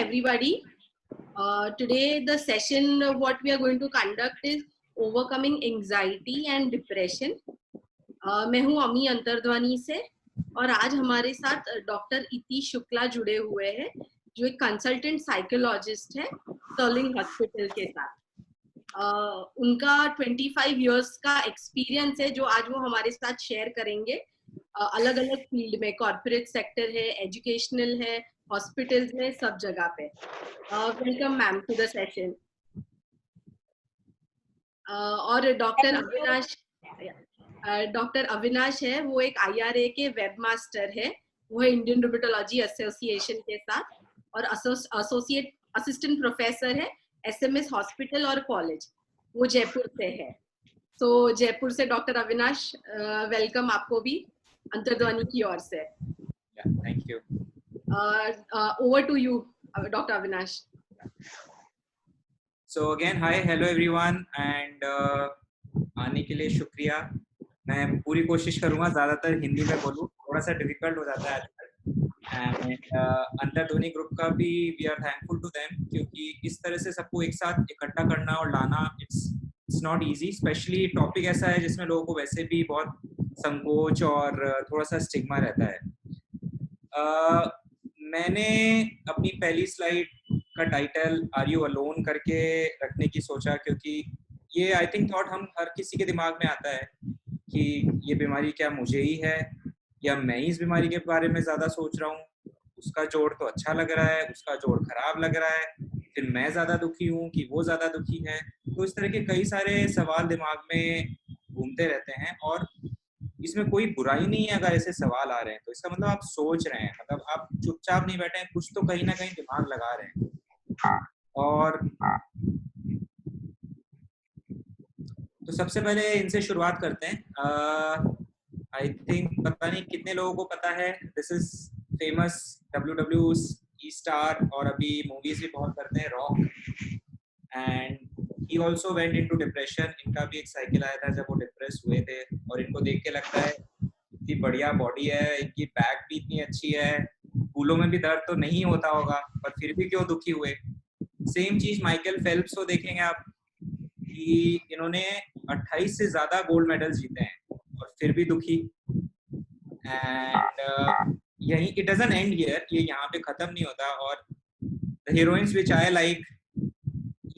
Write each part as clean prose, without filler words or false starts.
everybody. Today the session what we are going to conduct is overcoming anxiety and depression. मैं हूँ अमी अंतरध्वनि से और आज हमारे साथ डॉक्टर इति शुक्ला जुड़े हुए हैं जो एक कंसल्टेंट साइकोलॉजिस्ट है स्टर्लिंग हॉस्पिटल के साथ. उनका 25 इयर्स का एक्सपीरियंस है जो आज वो हमारे साथ शेयर करेंगे. अलग अलग फील्ड में, कॉर्पोरेट सेक्टर है, एजुकेशनल है, हॉस्पिटल्स में, सब जगह पे. Welcome ma'am to the session. और डॉक्टर अविनाश है, वो एक IRA के वेब मास्टर है. वो इंडियन रूमेटोलॉजी एसोसिएशन के साथ और एसोसिएट असिस्टेंट प्रोफेसर है SMS हॉस्पिटल और कॉलेज. वो जयपुर से है. तो जयपुर से डॉक्टर अविनाश, वेलकम आपको भी अंतर्ध्वनि की ओर से. Thank you. Over to you doctor Avinash. So again hi, hello everyone and आने के लिए शुक्रिया. मैं पूरी कोशिश करूंगा ज़्यादातर हिंदी में बोलूं, थोड़ा सा डिफिकल्ट हो जाता है आजकल. एंड अंतर्ध्वनि ग्रुप का भी we are thankful to them, क्योंकि इस तरह से सबको एक साथ इकट्ठा करना और लाना it's not easy. Specially topic ऐसा है जिसमें लोगों को वैसे भी बहुत संकोच और थोड़ा सा स्टिग्मा रहता है. मैंने अपनी पहली स्लाइड का टाइटल आर यू अलोन करके रखने की सोचा, क्योंकि ये आई थिंक थॉट हम हर किसी के दिमाग में आता है कि ये बीमारी क्या मुझे ही है या मैं ही इस बीमारी के बारे में ज़्यादा सोच रहा हूँ. उसका जोड़ तो अच्छा लग रहा है, उसका जोड़ खराब लग रहा है, फिर मैं ज़्यादा दुखी हूँ कि वो ज़्यादा दुखी है. तो इस तरह के कई सारे सवाल दिमाग में घूमते रहते हैं और इसमें कोई बुराई नहीं है अगर ऐसे सवाल आ रहे हैं. तो इसका मतलब आप सोच रहे हैं, मतलब आप चुपचाप नहीं बैठे हैं, कुछ तो कहीं ना कहीं दिमाग लगा रहे हैं. और तो सबसे पहले इनसे शुरुआत करते हैं. आई थिंक पता नहीं कितने लोगों को पता है, this is famous WWE star और अभी मूवीज भी बहुत करते हैं, rock. And he also went into depression. इनका भी एक साइकिल आया था जब वो डिप्रेस हुए थे और इनको देख के लगता है इतनी बढ़िया बॉडी है, इनकी बैक भी इतनी अच्छी है, फूलों में भी दर्द तो नहीं होता होगा, पर फिर भी क्यों दुखी हुए. सेम चीज माइकल फेल्प्स को देखेंगे आप कि इन्होंने 28 से ज्यादा गोल्ड मेडल जीते हैं और फिर भी दुखी. एंड यही इट डजंट एंड हियर, ये यहाँ पे खत्म नहीं होता. और the heroines which I like,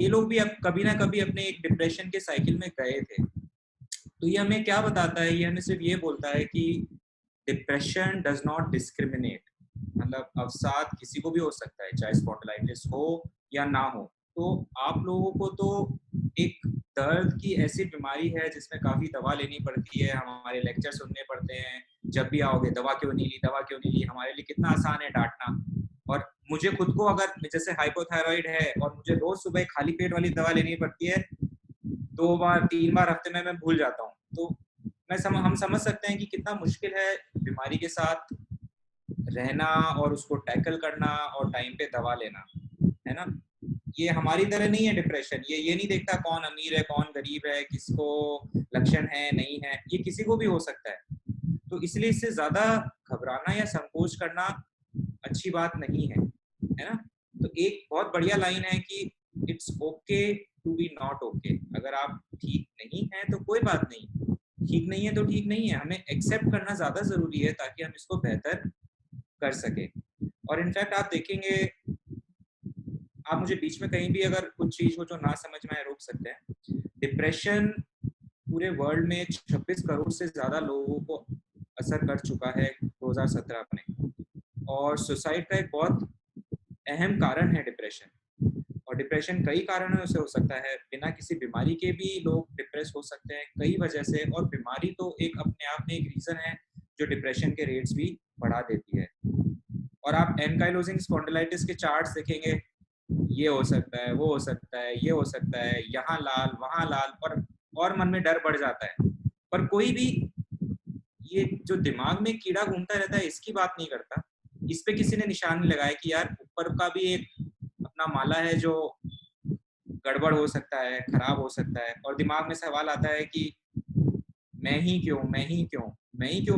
ये लोग भी अब कभी ना कभी अपने एक डिप्रेशन के साइकिल में गए थे. तो ये हमें क्या बताता है? ये हमें सिर्फ ये बोलता है कि डिप्रेशन डज नॉट डिस्क्रिमिनेट. मतलब अवसाद किसी को भी हो सकता है, चाहे स्पॉन्डिलाइटिस हो या ना हो. तो आप लोगों को तो एक दर्द की ऐसी बीमारी है जिसमें काफ़ी दवा लेनी पड़ती है, हमारे लेक्चर सुनने पड़ते हैं, जब भी आओगे दवा क्यों नहीं ली, दवा क्यों नहीं ली. हमारे लिए कितना आसान है डांटना. और मुझे खुद को अगर जैसे हाइपोथायराइड है और मुझे रोज सुबह खाली पेट वाली दवा लेनी पड़ती है, 2 बार 3 बार हफ्ते में मैं भूल जाता हूँ. तो हम समझ सकते हैं कि कितना मुश्किल है बीमारी के साथ रहना और उसको टैकल करना और टाइम पे दवा लेना, है ना. ये हमारी तरह नहीं है डिप्रेशन. ये नहीं देखता कौन अमीर है कौन गरीब है, किसको लक्षण है नहीं है, ये किसी को भी हो सकता है. तो इसलिए इससे ज्यादा घबराना या संकोच करना अच्छी बात नहीं है, है ना. तो एक बहुत बढ़िया लाइन है कि it's okay to be not okay. अगर आप ठीक नहीं हैं तो कोई बात नहीं, ठीक नहीं है तो ठीक नहीं है. हमें एक्सेप्ट करना ज्यादा जरूरी है ताकि हम इसको बेहतर कर सके. और इनफैक्ट आप देखेंगे, आप मुझे बीच में कहीं भी अगर कुछ चीज हो जो ना समझ में आए रोक सकते हैं. डिप्रेशन पूरे वर्ल्ड में 26 करोड़ से ज्यादा लोगों को असर कर चुका है 2017 में. और सुसाइड का एक बहुत अहम कारण है डिप्रेशन. और डिप्रेशन कई कारणों से हो सकता है, बिना किसी बीमारी के भी लोग डिप्रेस हो सकते हैं कई वजह से. और बीमारी तो एक अपने आप में एक रीजन है जो डिप्रेशन के रेट्स भी बढ़ा देती है. और आप एनकाइलोजिंग स्पॉन्डिलाइटिस के चार्ट्स देखेंगे, ये हो सकता है, वो हो सकता है, ये हो सकता है, यहाँ लाल वहाँ लाल, और मन में डर बढ़ जाता है. पर कोई भी ये जो दिमाग में कीड़ा घूमता रहता है इसकी बात नहीं करता. इस पे किसी ने निशान नहीं लगाया कि यार ऊपर का भी एक अपना माला है जो गड़बड़ हो सकता है, खराब हो सकता है. और दिमाग में सवाल आता है कि मैं ही क्यों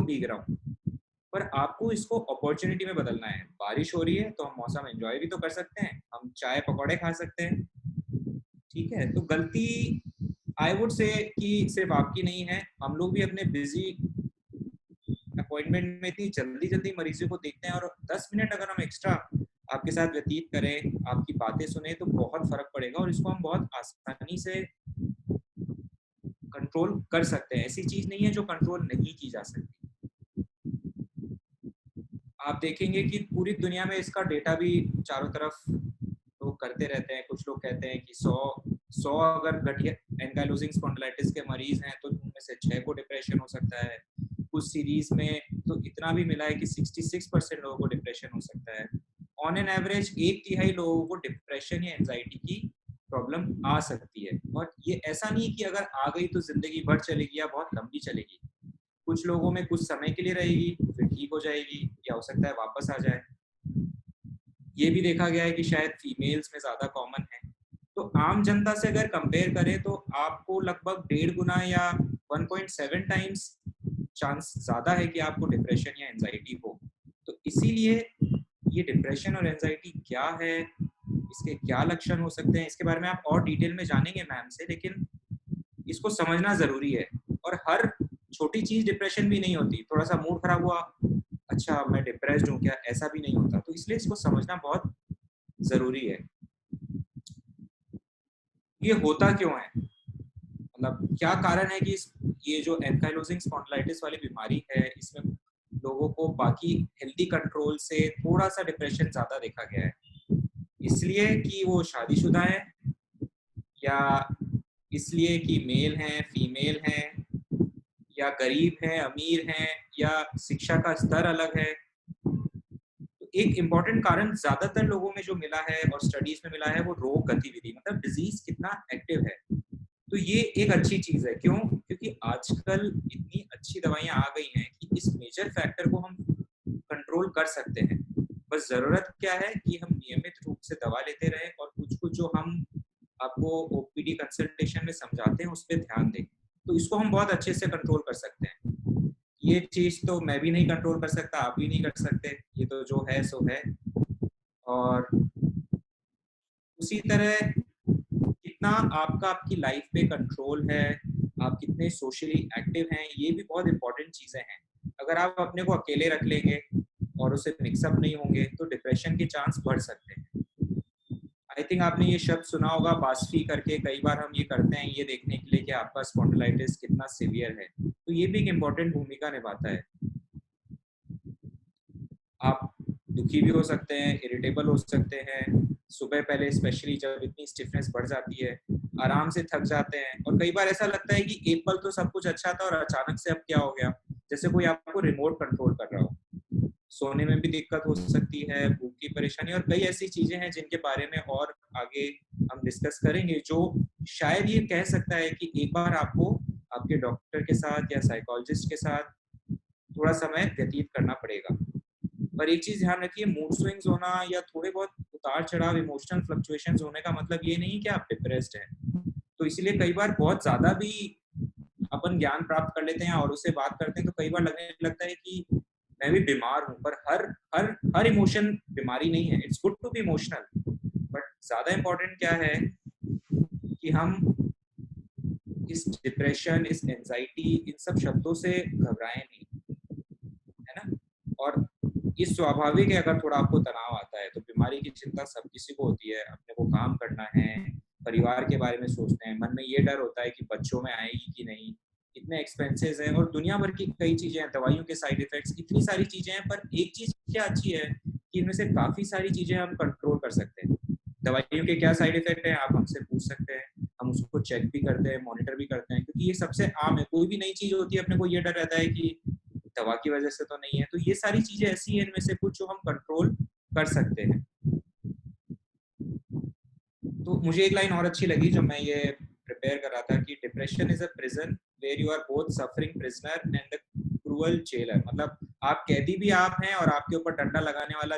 भीग रहा हूँ. पर आपको इसको अपॉर्चुनिटी में बदलना है। बारिश हो रही है तो हम मौसम एंजॉय भी तो कर सकते हैं, हम चाय पकौड़े खा सकते हैं, ठीक है। तो गलती आई वुड से कि सिर्फ आपकी नहीं है, हम लोग भी अपने बिजी अपॉइंटमेंट में इतनी जल्दी जल्दी मरीजों को देखते हैं, और 10 मिनट अगर हम एक्स्ट्रा आपके साथ व्यतीत करें, आपकी बातें सुने, तो बहुत फर्क पड़ेगा और इसको हम बहुत आसानी से कंट्रोल कर सकते हैं। ऐसी चीज नहीं है जो कंट्रोल नहीं की जा सकती। आप देखेंगे कि पूरी दुनिया में इसका डेटा भी चारों तरफ लोग करते रहते हैं। कुछ लोग कहते हैं कि 100 अगर गठिया एंकाइलोजिंग स्पॉन्डिलाइटिस के मरीज हैं तो उनमें से 6 को डिप्रेशन हो सकता है। कुछ सीरीज में तो इतना भी मिला है कि 66% लोगों को डिप्रेशन हो सकता है। ऑन एन एवरेज 1/3 लोगों को डिप्रेशन या एंजाइटी की प्रॉब्लम आ सकती है। और ये ऐसा नहीं कि अगर आ गई तो जिंदगी भर चलेगी या बहुत लंबी चलेगी। कुछ लोगों में कुछ समय के लिए रहेगी, फिर ठीक हो जाएगी, या हो सकता है वापस आ जाए। ये भी देखा गया है कि शायद फीमेल्स में ज़्यादा कॉमन है। तो आम जनता से अगर कंपेयर करें तो आपको लगभग 1.5 गुना या 1.7 टाइम्स चांस ज़्यादा है कि आपको डिप्रेशन या एंजाइटी हो। तो इसीलिए ये डिप्रेशन और एंजाइटी क्या है, इसके क्या लक्षण हो सकते हैं, इसके बारे में आप और डिटेल में जानेंगे मैम से, लेकिन इसको समझना ज़रूरी है। और हर छोटी चीज़ डिप्रेशन भी नहीं होती। थोड़ा सा मूड खराब हुआ, अच्छा मैं डिप्रेस्ड हूँ क्या, ऐसा भी नहीं होता। तो इसलिए इसको समझना बहुत ज़रूरी है। ये होता क्यों है, मतलब क्या कारण है कि ये जो एंकाइलोजिंग स्पॉन्डिलाइटिस वाली बीमारी है, इसमें लोगों को बाकी हेल्दी कंट्रोल से थोड़ा सा डिप्रेशन ज़्यादा देखा गया है। इसलिए कि वो शादीशुदा है, या इसलिए कि मेल हैं, फीमेल हैं, या गरीब हैं, अमीर हैं, या शिक्षा का स्तर अलग है। तो एक इम्पॉर्टेंट कारण ज्यादातर लोगों में जो मिला है और स्टडीज में मिला है, वो रोग गतिविधि, मतलब डिजीज कितना एक्टिव है। तो ये एक अच्छी चीज है। क्यों? क्योंकि आजकल इतनी अच्छी दवाइयां आ गई हैं कि इस मेजर फैक्टर को हम कंट्रोल कर सकते हैं। बस जरूरत क्या है कि हम नियमित रूप से दवा लेते रहें और कुछ कुछ जो हम आपको ओपीडी कंसल्टेशन में समझाते हैं उस पर ध्यान दें। तो इसको हम बहुत अच्छे से कंट्रोल कर सकते हैं। ये चीज तो मैं भी नहीं कंट्रोल कर सकता, आप भी नहीं कर सकते, ये तो जो है सो है। और उसी तरह कितना आपका आपकी लाइफ पे कंट्रोल है, आप कितने सोशली एक्टिव हैं, ये भी बहुत इंपॉर्टेंट चीजें हैं। अगर आप अपने को अकेले रख लेंगे और उसे मिक्सअप नहीं होंगे तो डिप्रेशन के चांस बढ़ सकते हैं। आई थिंक आपने ये शब्द सुना होगा बास्फी करके। कई बार हम ये करते हैं ये देखने के लिए कि आपका स्पॉन्डिलाइटिस कितना सीवियर है। तो ये भी एक इम्पोर्टेंट भूमिका निभाता है। आप दुखी भी हो सकते हैं, इरिटेबल हो सकते हैं, सुबह पहले स्पेशली जब इतनी स्टिफनेस बढ़ जाती है, आराम से थक जाते हैं, और कई बार ऐसा लगता है कि एक पल तो सब कुछ अच्छा था और अचानक से अब क्या हो गया, जैसे कोई आपको रिमोट कंट्रोल कर रहा हो। सोने में भी दिक्कत हो सकती है, भूख की परेशानी, और कई ऐसी चीजें हैं जिनके बारे में और आगे हम डिस्कस करेंगे, जो शायद ये कह सकता है कि एक बार आपको आपके डॉक्टर के साथ या साइकोलॉजिस्ट के साथ थोड़ा समय व्यतीत करना पड़ेगा। पर एक चीज ध्यान रखिए, मूड स्विंग्स होना या थोड़े बहुत उतार चढ़ाव, इमोशनल फ्लक्चुएशंस होने का मतलब ये नहीं कि आप डिप्रेस्ड हैं। तो इसीलिए कई बार बहुत ज्यादा भी अपन ज्ञान प्राप्त कर लेते हैं और उससे बात करते हैं तो कई बार लगने लगता है कि मैं भी बीमार हूँ। पर हर हर हर इमोशन बीमारी नहीं है। It's good to be emotional, but ज्यादा इम्पोर्टेंट क्या है कि हम इस डिप्रेशन, इस एंजाइटी, इन सब शब्दों से घबराएं नहीं, है ना। और ये स्वाभाविक है, अगर थोड़ा आपको तनाव आता है तो बीमारी की चिंता सब किसी को होती है। अपने को काम करना है, परिवार के बारे में सोचते हैं, मन में ये डर होता है कि बच्चों में आएगी कि नहीं, इतने एक्सपेंसेस हैं और दुनिया भर की कई चीजें हैं, दवाइयों के साइड इफेक्ट्स, इतनी सारी चीजें हैं। पर एक चीज क्या अच्छी है कि इनमें से काफी सारी चीजें हम कंट्रोल कर सकते हैं। दवाइयों के क्या साइड इफेक्ट हैं आप हमसे पूछ सकते हैं, हम उसको चेक भी करते हैं, मॉनिटर भी करते हैं, क्योंकि ये सबसे आम है। कोई भी नई चीज होती है अपने को ये डर रहता है कि दवा की वजह से तो नहीं है। तो ये सारी चीजें ऐसी हैं, इनमें से कुछ जो हम कंट्रोल कर सकते हैं। तो मुझे एक लाइन और अच्छी लगी जब मैं ये प्रिपेयर कर रहा था कि depression is a prison where you are both suffering prisoner and the cruel jailer. मतलब आप कैदी भी आप हैं और आपके ऊपर डंडा लगाने वाला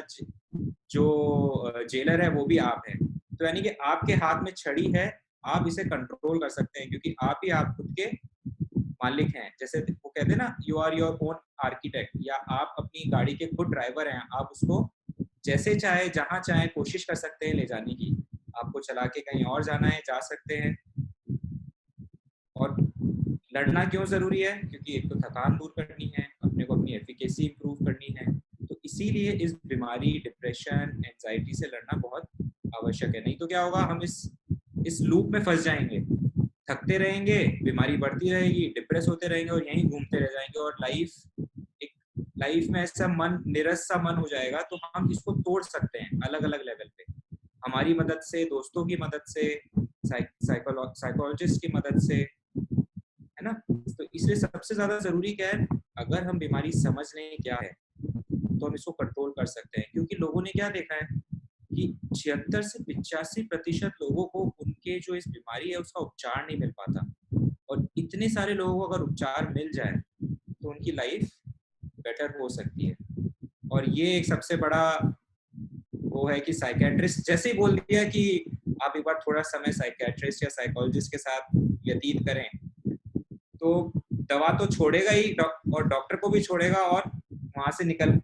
जो जेलर है वो भी आप हैं। तो यानी कि आपके हाथ में छड़ी है, आप इसे कंट्रोल कर सकते हैं, क्योंकि आप ही आप खुद के मालिक हैं, जैसे वो कहते हैं ना you are your own architect, या आप अपनी गाड़ी के खुद ड्राइवर हैं, आप उसको जैसे चाहे जहाँ चाहे कोशिश कर सकते हैं ले जाने की। आपको चला के कहीं और जाना है जा सकते हैं। और लड़ना क्यों ज़रूरी है? क्योंकि एक तो थकान दूर करनी है, अपने को अपनी एफिकेसी इम्प्रूव करनी है, तो इसीलिए इस बीमारी, डिप्रेशन, एंजाइटी से लड़ना बहुत आवश्यक है। नहीं तो क्या होगा, हम इस लूप में फंस जाएंगे, थकते रहेंगे, बीमारी बढ़ती रहेगी, डिप्रेस होते रहेंगे और यहीं घूमते रह जाएंगे, और लाइफ में ऐसा मन, निरस सा मन हो जाएगा। तो हम इसको तोड़ सकते हैं अलग अलग लेवल पे, हमारी मदद से, दोस्तों की मदद से, साइकोलॉजिस्ट की मदद से, है ना। तो इसलिए सबसे ज्यादा जरूरी क्या है, अगर हम बीमारी समझ लें क्या है तो हम इसको कंट्रोल कर सकते हैं। क्योंकि लोगों ने क्या देखा है कि 76 से 85% लोगों को उनके जो इस बीमारी है उसका उपचार नहीं मिल पाता, और इतने सारे लोगों को अगर उपचार मिल जाए तो उनकी लाइफ बेटर हो सकती है। और ये एक सबसे बड़ा वो है कि साइकेट्रिस्ट जैसे ही बोल दिया कि आप एक बार थोड़ा समय साइकेट्रिस्ट या साइकोलॉजिस्ट के साथ व्यतीत करें, तो दवा तो छोड़ेगा ही, और डॉक्टर को भी छोड़ेगा, और वहां से निकल,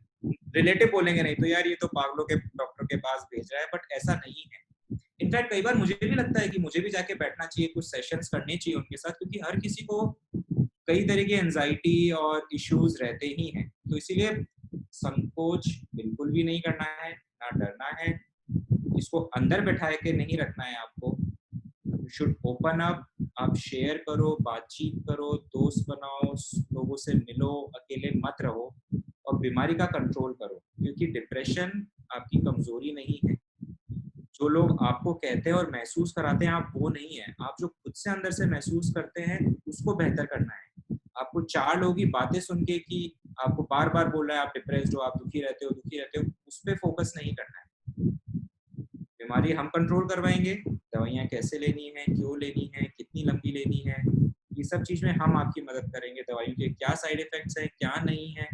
रिलेटिव बोलेंगे नहीं तो यार ये तो पागलों के डॉक्टर के पास भेज रहा है, बट ऐसा नहीं है। इनफैक्ट कई बार मुझे भी लगता है कि मुझे भी जाके बैठना चाहिए, कुछ सेशंस करने चाहिए उनके साथ, क्योंकि हर किसी को कई तरह की एंजाइटी और इश्यूज रहते ही हैं। तो इसीलिए संकोच बिल्कुल भी नहीं करना है, ना डरना है, इसको अंदर बैठा के नहीं रखना है आपको। यू शुड ओपन अप, आप शेयर करो, बातचीत करो, दोस्त बनाओ, लोगों से मिलो, अकेले मत रहो, और बीमारी का कंट्रोल करो। क्योंकि डिप्रेशन आपकी कमजोरी नहीं है, जो लोग आपको कहते हैं और महसूस कराते हैं आप वो नहीं है, आप जो खुद से अंदर से महसूस करते हैं उसको बेहतर करना है। आपको 4 लोगों की बातें सुन के कि आपको बार बार बोल रहा है आप डिप्रेस्ड हो, आप दुखी रहते हो, उस पर फोकस नहीं करना है। बीमारी हम कंट्रोल करवाएंगे, दवाइयाँ कैसे लेनी है, क्यों लेनी है, कितनी लंबी लेनी है, ये सब चीज में हम आपकी मदद करेंगे। दवाइयों के क्या साइड इफेक्ट्स हैं, क्या नहीं है,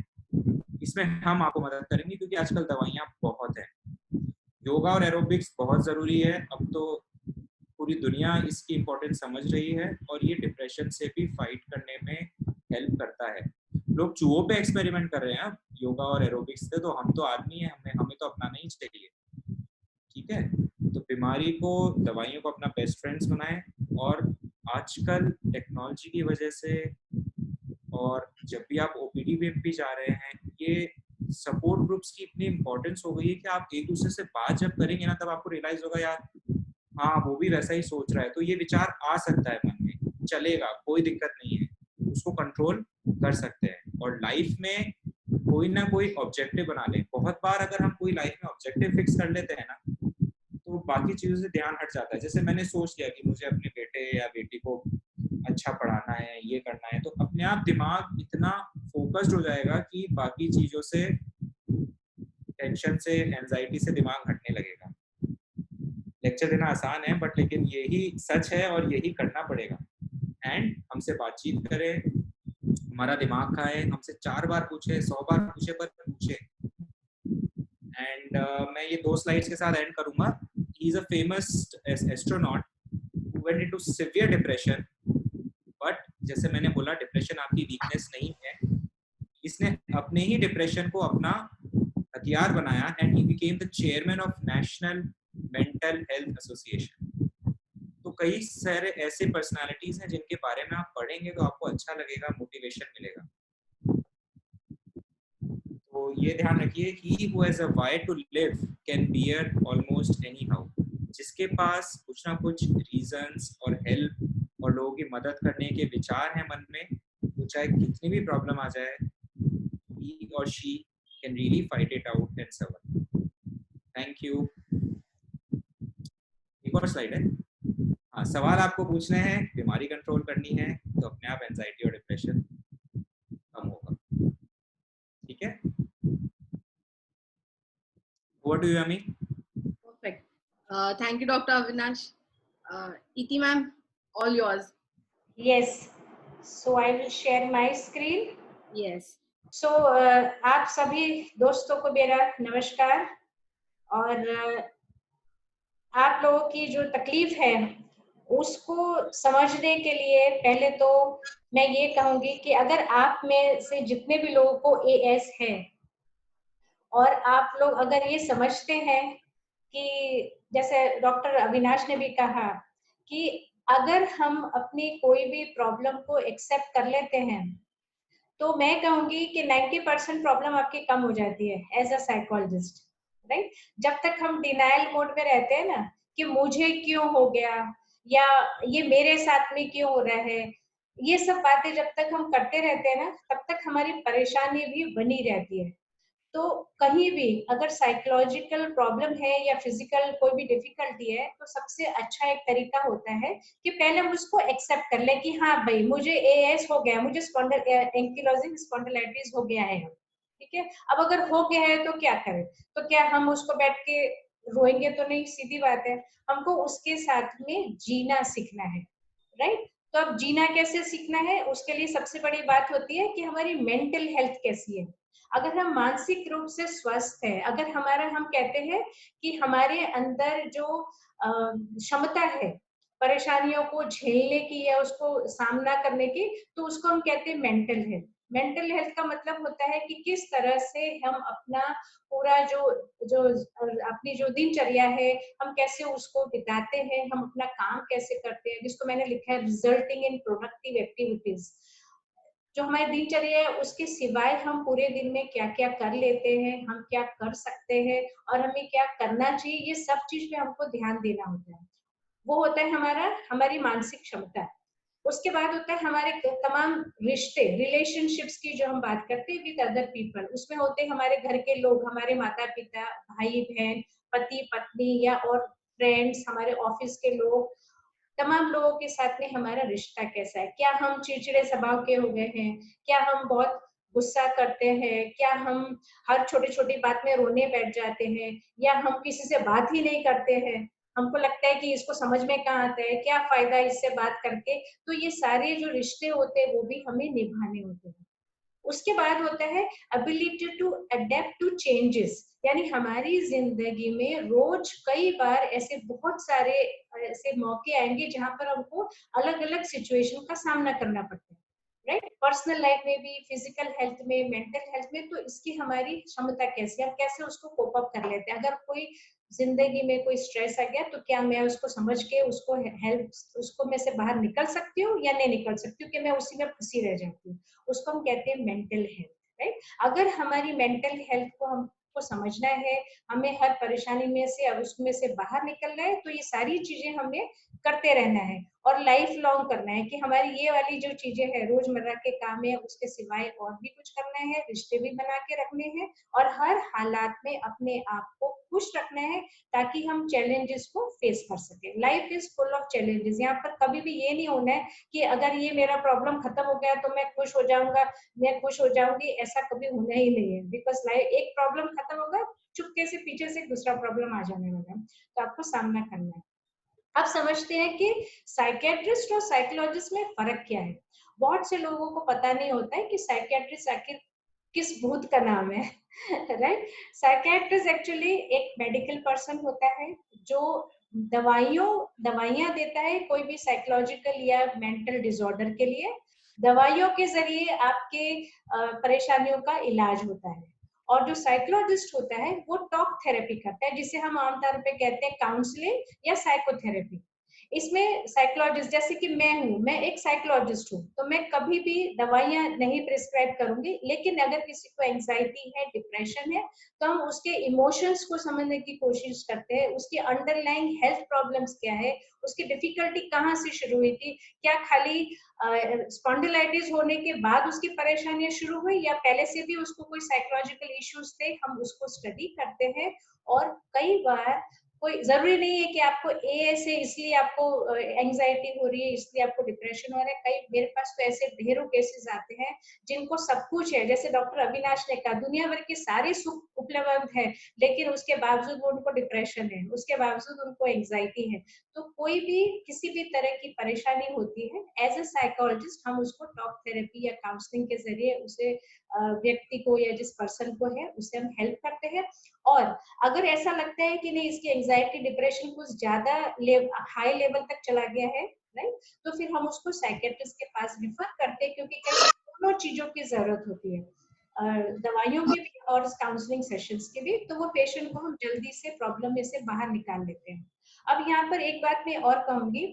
इसमें हम आपको मदद करेंगे, क्योंकि आजकल दवाइयाँ बहुत है। योगा और एरोबिक्स बहुत ज़रूरी है, अब तो पूरी दुनिया इसकी इम्पोर्टेंस समझ रही है, और ये डिप्रेशन से भी फाइट करने में हेल्प करता है। लोग चूहों पे एक्सपेरिमेंट कर रहे हैं अब योगा और एरोबिक्स से, तो हम तो आदमी हैं, हमें तो अपनाना ही चाहिए। ठीक है, तो बीमारी को, दवाइयों को अपना बेस्ट फ्रेंड्स बनाएं। और आजकल टेक्नोलॉजी की वजह से, और जब भी आप ओपीडी में भी जा रहे हैं, ये सपोर्ट ग्रुप्स की इतनी इंपॉर्टेंस हो गई है कि आप एक दूसरे से बात जब करेंगे ना, तब आपको रियलाइज होगा यार हाँ वो भी वैसा ही सोच रहा है, तो ये विचार आ सकता है मन में, चलेगा, कोई दिक्कत नहीं है, उसको कंट्रोल कर सकते हैं। और लाइफ में कोई ना कोई ऑब्जेक्टिव बना लें। बहुत बार अगर हम कोई लाइफ में ऑब्जेक्टिव फिक्स कर लेते हैं ना, तो बाकी चीजों से ध्यान हट जाता है। जैसे मैंने सोच लिया कि मुझे अपने बेटे या बेटी को अच्छा पढ़ाना है, ये करना है, तो अपने आप दिमाग इतना फोकस्ड हो जाएगा कि बाकी चीजों से, टेंशन से, एंजाइटी से दिमाग हटने लगेगा। लेक्चर देना आसान है, बट लेकिन यही सच है और यही करना पड़ेगा। एंड हमसे बातचीत करें, हमारा दिमाग खाए, हमसे 4 बार पूछे, 100 बार पूछे, पर पूछे। एंड मैं ये 2 स्लाइड्स के साथ एंड करूंगा। He is a famous astronaut who went into severe depression, but जैसे मैंने बोला डिप्रेशन आपकी वीकनेस नहीं है, इसने अपने ही डिप्रेशन को अपना हथियार बनाया, and he became the chairman of national mental health association. तो कई सारे ऐसे पर्सनालिटीज हैं जिनके बारे में आप पढ़ेंगे तो आपको अच्छा लगेगा, मोटिवेशन मिलेगा। तो ये ध्यान रखिए, he who has a why to live can bear almost anyhow। जिसके पास कुछ ना कुछ रीजंस और हेल्प और लोगों की मदद करने के विचार हैं मन में, तो चाहे कितनी भी प्रॉब्लम आ जाए, he or she can really fight it out and survive। Thank you. एक और स्लाइड है। हाँ, सवाल आपको पूछने हैं, बीमारी कंट्रोल करनी है तो अपने आप एंजाइटी और डिप्रेशन कम होगा। ठीक है, ओवर टू यू अमी। Perfect. Thank you, Dr. Avinash. Iti ma'am, all yours. Yes. So I will share my screen. Yes. So आप सभी दोस्तों को मेरा नमस्कार। और आप लोगों की जो तकलीफ है उसको समझने के लिए पहले तो मैं ये कहूंगी कि अगर आप में से जितने भी लोगों को एएस है और आप लोग अगर ये समझते हैं कि जैसे डॉक्टर अविनाश ने भी कहा कि अगर हम अपनी कोई भी प्रॉब्लम को एक्सेप्ट कर लेते हैं तो मैं कहूंगी कि 90% प्रॉब्लम आपकी कम हो जाती है एज अ साइकोलॉजिस्ट, राइट। जब तक हम डिनायल मोड में रहते हैं ना कि मुझे क्यों हो गया या ये मेरे साथ में क्यों हो रहा है, ये सब बातें जब तक हम करते रहते हैं ना तब तक हमारी परेशानी भी बनी रहती है। तो कहीं भी अगर साइकोलॉजिकल प्रॉब्लम है या फिजिकल कोई भी डिफिकल्टी है तो सबसे अच्छा एक तरीका होता है कि पहले हम उसको एक्सेप्ट कर लें कि हाँ भाई मुझे एएस हो गया, मुझे एंकिलोजिंग स्पॉन्डिलाइटिस हो गया है, ठीक है। अब अगर हो गया है तो क्या करें, तो क्या हम उसको बैठ के रोएंगे तो नहीं, सीधी बात है। हमको उसके साथ में जीना सीखना है, राइट। तो अब जीना कैसे सीखना है, उसके लिए सबसे बड़ी बात होती है कि हमारी मेंटल हेल्थ कैसी है। अगर हम मानसिक रूप से स्वस्थ है, अगर हमारा हम कहते हैं कि हमारे अंदर जो क्षमता है परेशानियों को झेलने की या उसको सामना करने की, तो उसको हम कहते हैं मेंटल हेल्थ। मेंटल हेल्थ का मतलब होता है कि किस तरह से हम अपना पूरा जो जो अपनी जो दिनचर्या है हम कैसे उसको बिताते हैं, हम अपना काम कैसे करते हैं, जिसको मैंने लिखा है रिजल्टिंग इन प्रोडक्टिव एक्टिविटीज। जो हमारी दिनचर्या है उसके सिवाय हम पूरे दिन में क्या क्या कर लेते हैं, हम क्या कर सकते हैं और हमें क्या करना चाहिए, ये सब चीज पे हमको ध्यान देना होता है। वो होता है हमारी मानसिक क्षमता। उसके बाद होता है हमारे तमाम रिश्ते, रिलेशनशिप्स की जो हम बात करते हैं विद अदर पीपल, उसमें होते हैं हमारे घर के लोग, हमारे माता पिता, भाई बहन, पति पत्नी या और फ्रेंड्स, हमारे ऑफिस के लोग, तमाम लोगों के साथ में हमारा रिश्ता कैसा है। क्या हम चिड़चिड़े स्वभाव के हो गए हैं, क्या हम बहुत गुस्सा करते हैं, क्या हम हर छोटी छोटी बात में रोने बैठ जाते हैं, या हम किसी से बात ही नहीं करते हैं, हमको लगता है कि इसको समझ में कहाँ आता है, क्या फायदा इससे बात करके। तो ये सारे जो रिश्ते होते हैं वो भी हमें निभाने होते हैं। उसके बाद होता है ability to adapt to changes, यानी हमारी जिंदगी में रोज कई बार ऐसे बहुत सारे ऐसे मौके आएंगे जहां पर हमको अलग अलग सिचुएशन का सामना करना पड़ता है, राइट। पर्सनल लाइफ में भी, फिजिकल हेल्थ में, मेंटल हेल्थ में, तो इसकी हमारी क्षमता कैसी है, हम कैसे उसको कोप अप कर लेते हैं। अगर कोई जिंदगी में कोई स्ट्रेस आ गया तो क्या मैं उसको समझ के उसको हेल्प, उसको मैं से बाहर निकल सकती हूँ या नहीं निकल सकती हूँ, कि मैं उसी में फंसी रह जाती हूँ। उसको हम कहते हैं मेंटल हेल्थ, राइट। अगर हमारी मेंटल हेल्थ को हमको समझना है, हमें हर परेशानी में से अब उसमें से बाहर निकलना है, तो ये सारी चीजें हमें करते रहना है और लाइफ लॉन्ग करना है कि हमारी ये वाली जो चीजें हैं रोजमर्रा के काम है उसके सिवाय और भी कुछ करना है, रिश्ते भी बना के रखने हैं और हर हालात में अपने आप को खुश रखना है ताकि हम चैलेंजेस को फेस कर सके। Life is full of challenges, यहाँ पर कभी भी ये नहीं होना है कि अगर ये मेरा प्रॉब्लम खत्म हो गया तो मैं खुश हो जाऊंगा, मैं खुश हो जाऊंगी, ऐसा कभी होना ही नहीं है। बिकॉज लाइफ एक प्रॉब्लम खत्म होगा, चुपके से पीछे से दूसरा प्रॉब्लम आ जाने वाला है, तो आपको सामना करना है। अब समझते हैं कि साइकेट्रिस्ट और साइकोलॉजिस्ट में फर्क क्या है। बहुत से लोगों को पता नहीं होता है कि साइकेट्रिस्ट आखिर किस भूत का नाम है, राइट। साइकेट्रिस्ट एक्चुअली एक मेडिकल पर्सन होता है जो दवाइयां देता है कोई भी साइकोलॉजिकल या मेंटल डिसऑर्डर के लिए। दवाइयों के जरिए आपके परेशानियों का इलाज होता है। और जो साइकोलॉजिस्ट होता है वो टॉक थेरेपी करता है, जिसे हम आमतौर पे कहते हैं काउंसलिंग या साइकोथेरेपी। इसमें साइकोलॉजिस्ट, जैसे कि मैं हूँ, मैं एक साइकोलॉजिस्ट हूँ, तो मैं कभी भी दवाइयां नहीं प्रिस्क्राइब करूंगी, लेकिन अगर किसी को एंजाइटी है, डिप्रेशन है, तो हम उसके इमोशंस को समझने की कोशिश करते हैं, उसकी अंडरलाइंग हेल्थ प्रॉब्लम्स क्या है, उसकी डिफिकल्टी कहाँ से शुरू हुई थी, क्या खाली स्पॉन्डिलाइटिस होने के बाद उसकी परेशानियां शुरू हुई या पहले से भी उसको कोई साइकोलॉजिकल इश्यूज थे, हम उसको स्टडी करते हैं। और कई बार कोई जरूरी नहीं है कि आपको एएस है इसलिए आपको एंजाइटी हो रही है, इसलिए आपको डिप्रेशन हो रहा है। कई मेरे पास तो ऐसे ढेरों केसेस आते हैं जिनको सब कुछ है, जैसे डॉक्टर अविनाश ने कहा दुनिया भर के सारे सुख उपलब्ध है, लेकिन उसके बावजूद वो उनको डिप्रेशन है, उसके बावजूद उनको एंजाइटी है। तो कोई भी किसी भी तरह की परेशानी होती है, एज ए साइकोलॉजिस्ट हम उसको टॉक थेरेपी या काउंसलिंग के जरिए उसे व्यक्ति को या जिस पर्सन को है उसे हम हेल्प करते हैं। और अगर ऐसा लगता है कि नहीं इसकी एंजाइटी डिप्रेशन कुछ ज्यादा हाई लेवल तक चला गया है, राइट, तो फिर हम उसको साइकेट्रिस्ट के पास रिफर करते हैं, क्योंकि कई दोनों चीजों की जरूरत होती है, दवाइयों की भी और काउंसलिंग सेशंस की भी। तो वो पेशेंट को हम जल्दी से प्रॉब्लम में से बाहर निकाल लेते हैं। अब यहाँ पर एक बात मैं और कहूंगी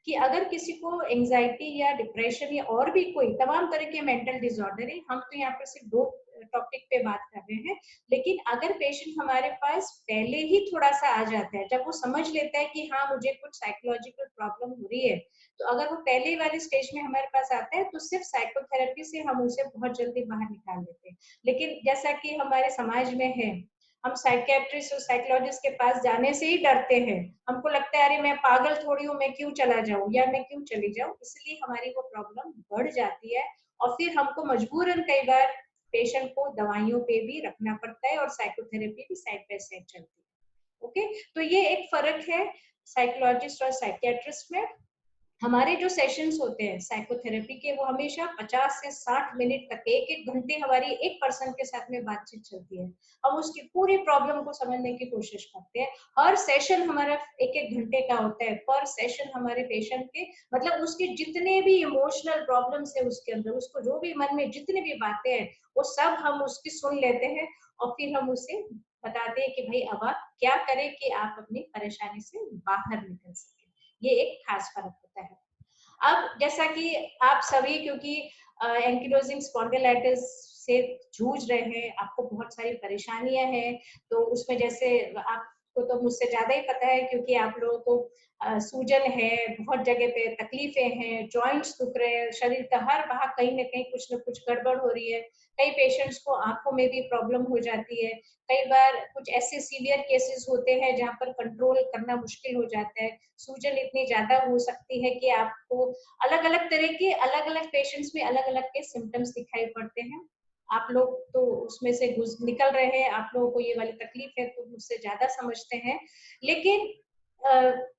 कि अगर किसी को एंजाइटी या डिप्रेशन या और भी कोई तमाम तरह के मेंटल डिसऑर्डर है, हम तो यहाँ पर सिर्फ 2 टॉपिक पे बात कर रहे हैं, लेकिन अगर पेशेंट हमारे पास पहले ही थोड़ा सा आ जाता है, जब वो समझ लेता है कि हाँ मुझे कुछ साइकोलॉजिकल प्रॉब्लम हो रही है, तो अगर वो पहले वाले स्टेज में हमारे पास आता है तो सिर्फ साइकोथेरेपी से हम उसे बहुत जल्दी बाहर निकाल लेते हैं। लेकिन जैसा कि हमारे समाज में है, हम साइकेट्रिस्ट और साइकोलॉजिस्ट के पास जाने से ही डरते हैं। हमको लगता है अरे मैं पागल थोड़ी हूँ, मैं क्यों चला जाऊं या मैं क्यों चली जाऊं, इसलिए हमारी वो प्रॉब्लम बढ़ जाती है और फिर हमको मजबूरन कई बार पेशेंट को दवाइयों पे भी रखना पड़ता है और साइकोथेरेपी भी साइड बाय साइड चलती है। ओके, तो ये एक फर्क है साइकोलॉजिस्ट और साइकियाट्रिस्ट में। हमारे जो सेशंस होते हैं साइकोथेरेपी के, वो हमेशा 50 से 60 मिनट तक, एक घंटे हमारी एक पर्सन के साथ में बातचीत चलती है। हम उसकी पूरी प्रॉब्लम को समझने की कोशिश करते हैं। हर सेशन हमारा एक घंटे का होता है। पर सेशन हमारे पेशेंट के मतलब उसके जितने भी इमोशनल प्रॉब्लम्स है उसके अंदर, उसको जो भी मन में जितनी भी बातें हैं वो सब हम उसकी सुन लेते हैं और फिर हम उसे बताते हैं कि भाई अब आप क्या करें कि आप अपनी परेशानी से बाहर निकल सके। ये एक खास फर्क होता है। अब जैसा कि आप सभी, क्योंकि एंकिलोजिंग स्पॉन्डिलाइटिस से जूझ रहे हैं, आपको बहुत सारी परेशानियां हैं, तो उसमें जैसे आपको तो मुझसे ज्यादा ही पता है क्योंकि आप लोगों को सूजन है, बहुत जगह पे तकलीफें हैं, जॉइंट्स दुख रहे हैं, शरीर का हर भाग कहीं ना कहीं कुछ न कुछ गड़बड़ हो रही है। कई पेशेंट्स को आंखों में भी प्रॉब्लम हो जाती है। कई बार कुछ ऐसे सीवियर केसेस होते हैं जहाँ पर कंट्रोल करना मुश्किल हो जाता है। सूजन इतनी ज्यादा हो सकती है कि आपको अलग अलग तरह के अलग अलग पेशेंट्स में अलग अलग के सिम्टम्स दिखाई पड़ते हैं। आप लोग तो उसमें से निकल रहे हैं, आप लोगों को ये वाली तकलीफ है तो मुझसे ज्यादा समझते हैं। लेकिन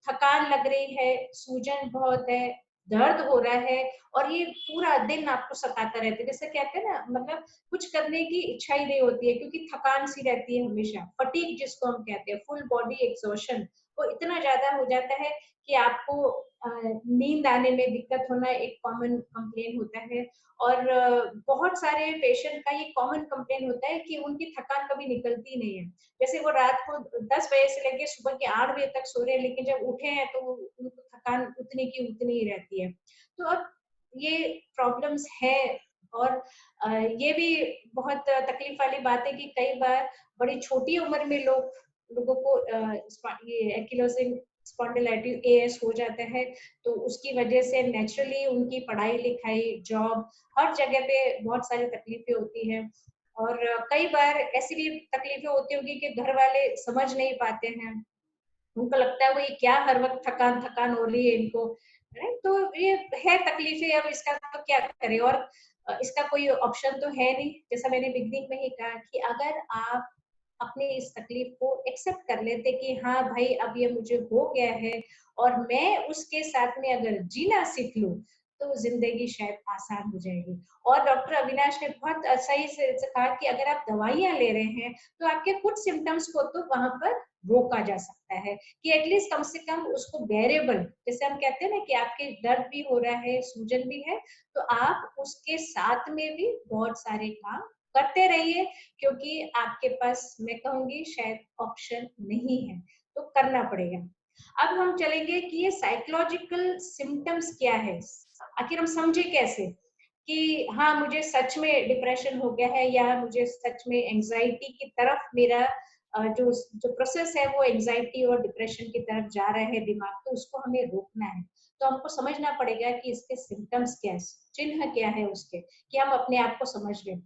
थकान लग रही है, सूजन बहुत है, दर्द हो रहा है और ये पूरा दिन आपको सताता रहता है। जैसे कहते हैं ना, मतलब कुछ करने की इच्छा ही नहीं होती है क्योंकि थकान सी रहती है हमेशा। फटीग जिसको हम कहते हैं, फुल बॉडी एग्जॉशन, वो इतना ज्यादा हो जाता है कि आपको नींद आने में दिक्कत होना एक कॉमन कंप्लेन होता है। और बहुत सारे पेशेंट का ये कॉमन कंप्लेन होता है कि उनकी थकान कभी निकलती नहीं है। जैसे वो रात को 10 बजे से लेकर सुबह के 8 बजे तक सो रहे हैं, लेकिन जब उठे हैं तो उनको थकान उतनी की उतनी ही रहती है। तो अब ये प्रॉब्लम्स है। और ये भी बहुत तकलीफ वाली बात है कि कई बार बड़ी छोटी उम्र में लोगों को ये एंकिलोजिंग स्पॉन्डिलाइटिस एएस हो जाता है। तो उसकी वजह से नेचुरली उनकी पढ़ाई लिखाई, जॉब, हर जगह पे बहुत सारी तकलीफें होती हैं। और कई बार ऐसी भी तकलीफें होती होगी कि घर वाले समझ नहीं पाते हैं, उनको लगता है वही क्या हर वक्त थकान थकान हो रही है इनको, राइट। तो ये है तकलीफें, अब इसका तो क्या करें। और इसका कोई ऑप्शन तो है नहीं। जैसा मैंने बिगनिंग में ही कहा कि अगर आप अपनी इस तकलीफ को एक्सेप्ट कर लेते कि हाँ भाई अब ये मुझे हो गया है और मैं उसके साथ में अगर जीना सीख लूं तो जिंदगी शायद आसान हो जाएगी। और डॉक्टर अविनाश ने बहुत सही से कहा कि अगर आप दवाइयां ले रहे हैं तो आपके कुछ सिम्टम्स को तो वहां पर रोका जा सकता है कि एटलीस्ट कम से कम उसको बेरेबल, जैसे हम कहते हैं ना कि आपके दर्द भी हो रहा है, सूजन भी है, तो आप उसके साथ में भी बहुत सारे काम करते रहिए, क्योंकि आपके पास मैं कहूंगी शायद ऑप्शन नहीं है, तो करना पड़ेगा। अब हम चलेंगे कि ये साइकोलॉजिकल सिम्टम्स क्या है, आखिर हम समझे कैसे कि हाँ मुझे सच में डिप्रेशन हो गया है या मुझे सच में एंजाइटी की तरफ मेरा जो जो प्रोसेस है वो एंजाइटी और डिप्रेशन की तरफ जा रहा है दिमाग, तो उसको हमें रोकना है। तो हमको समझना पड़ेगा कि इसके सिम्टम्स क्या है, चिन्ह क्या है उसके, कि हम अपने आप को समझ लें।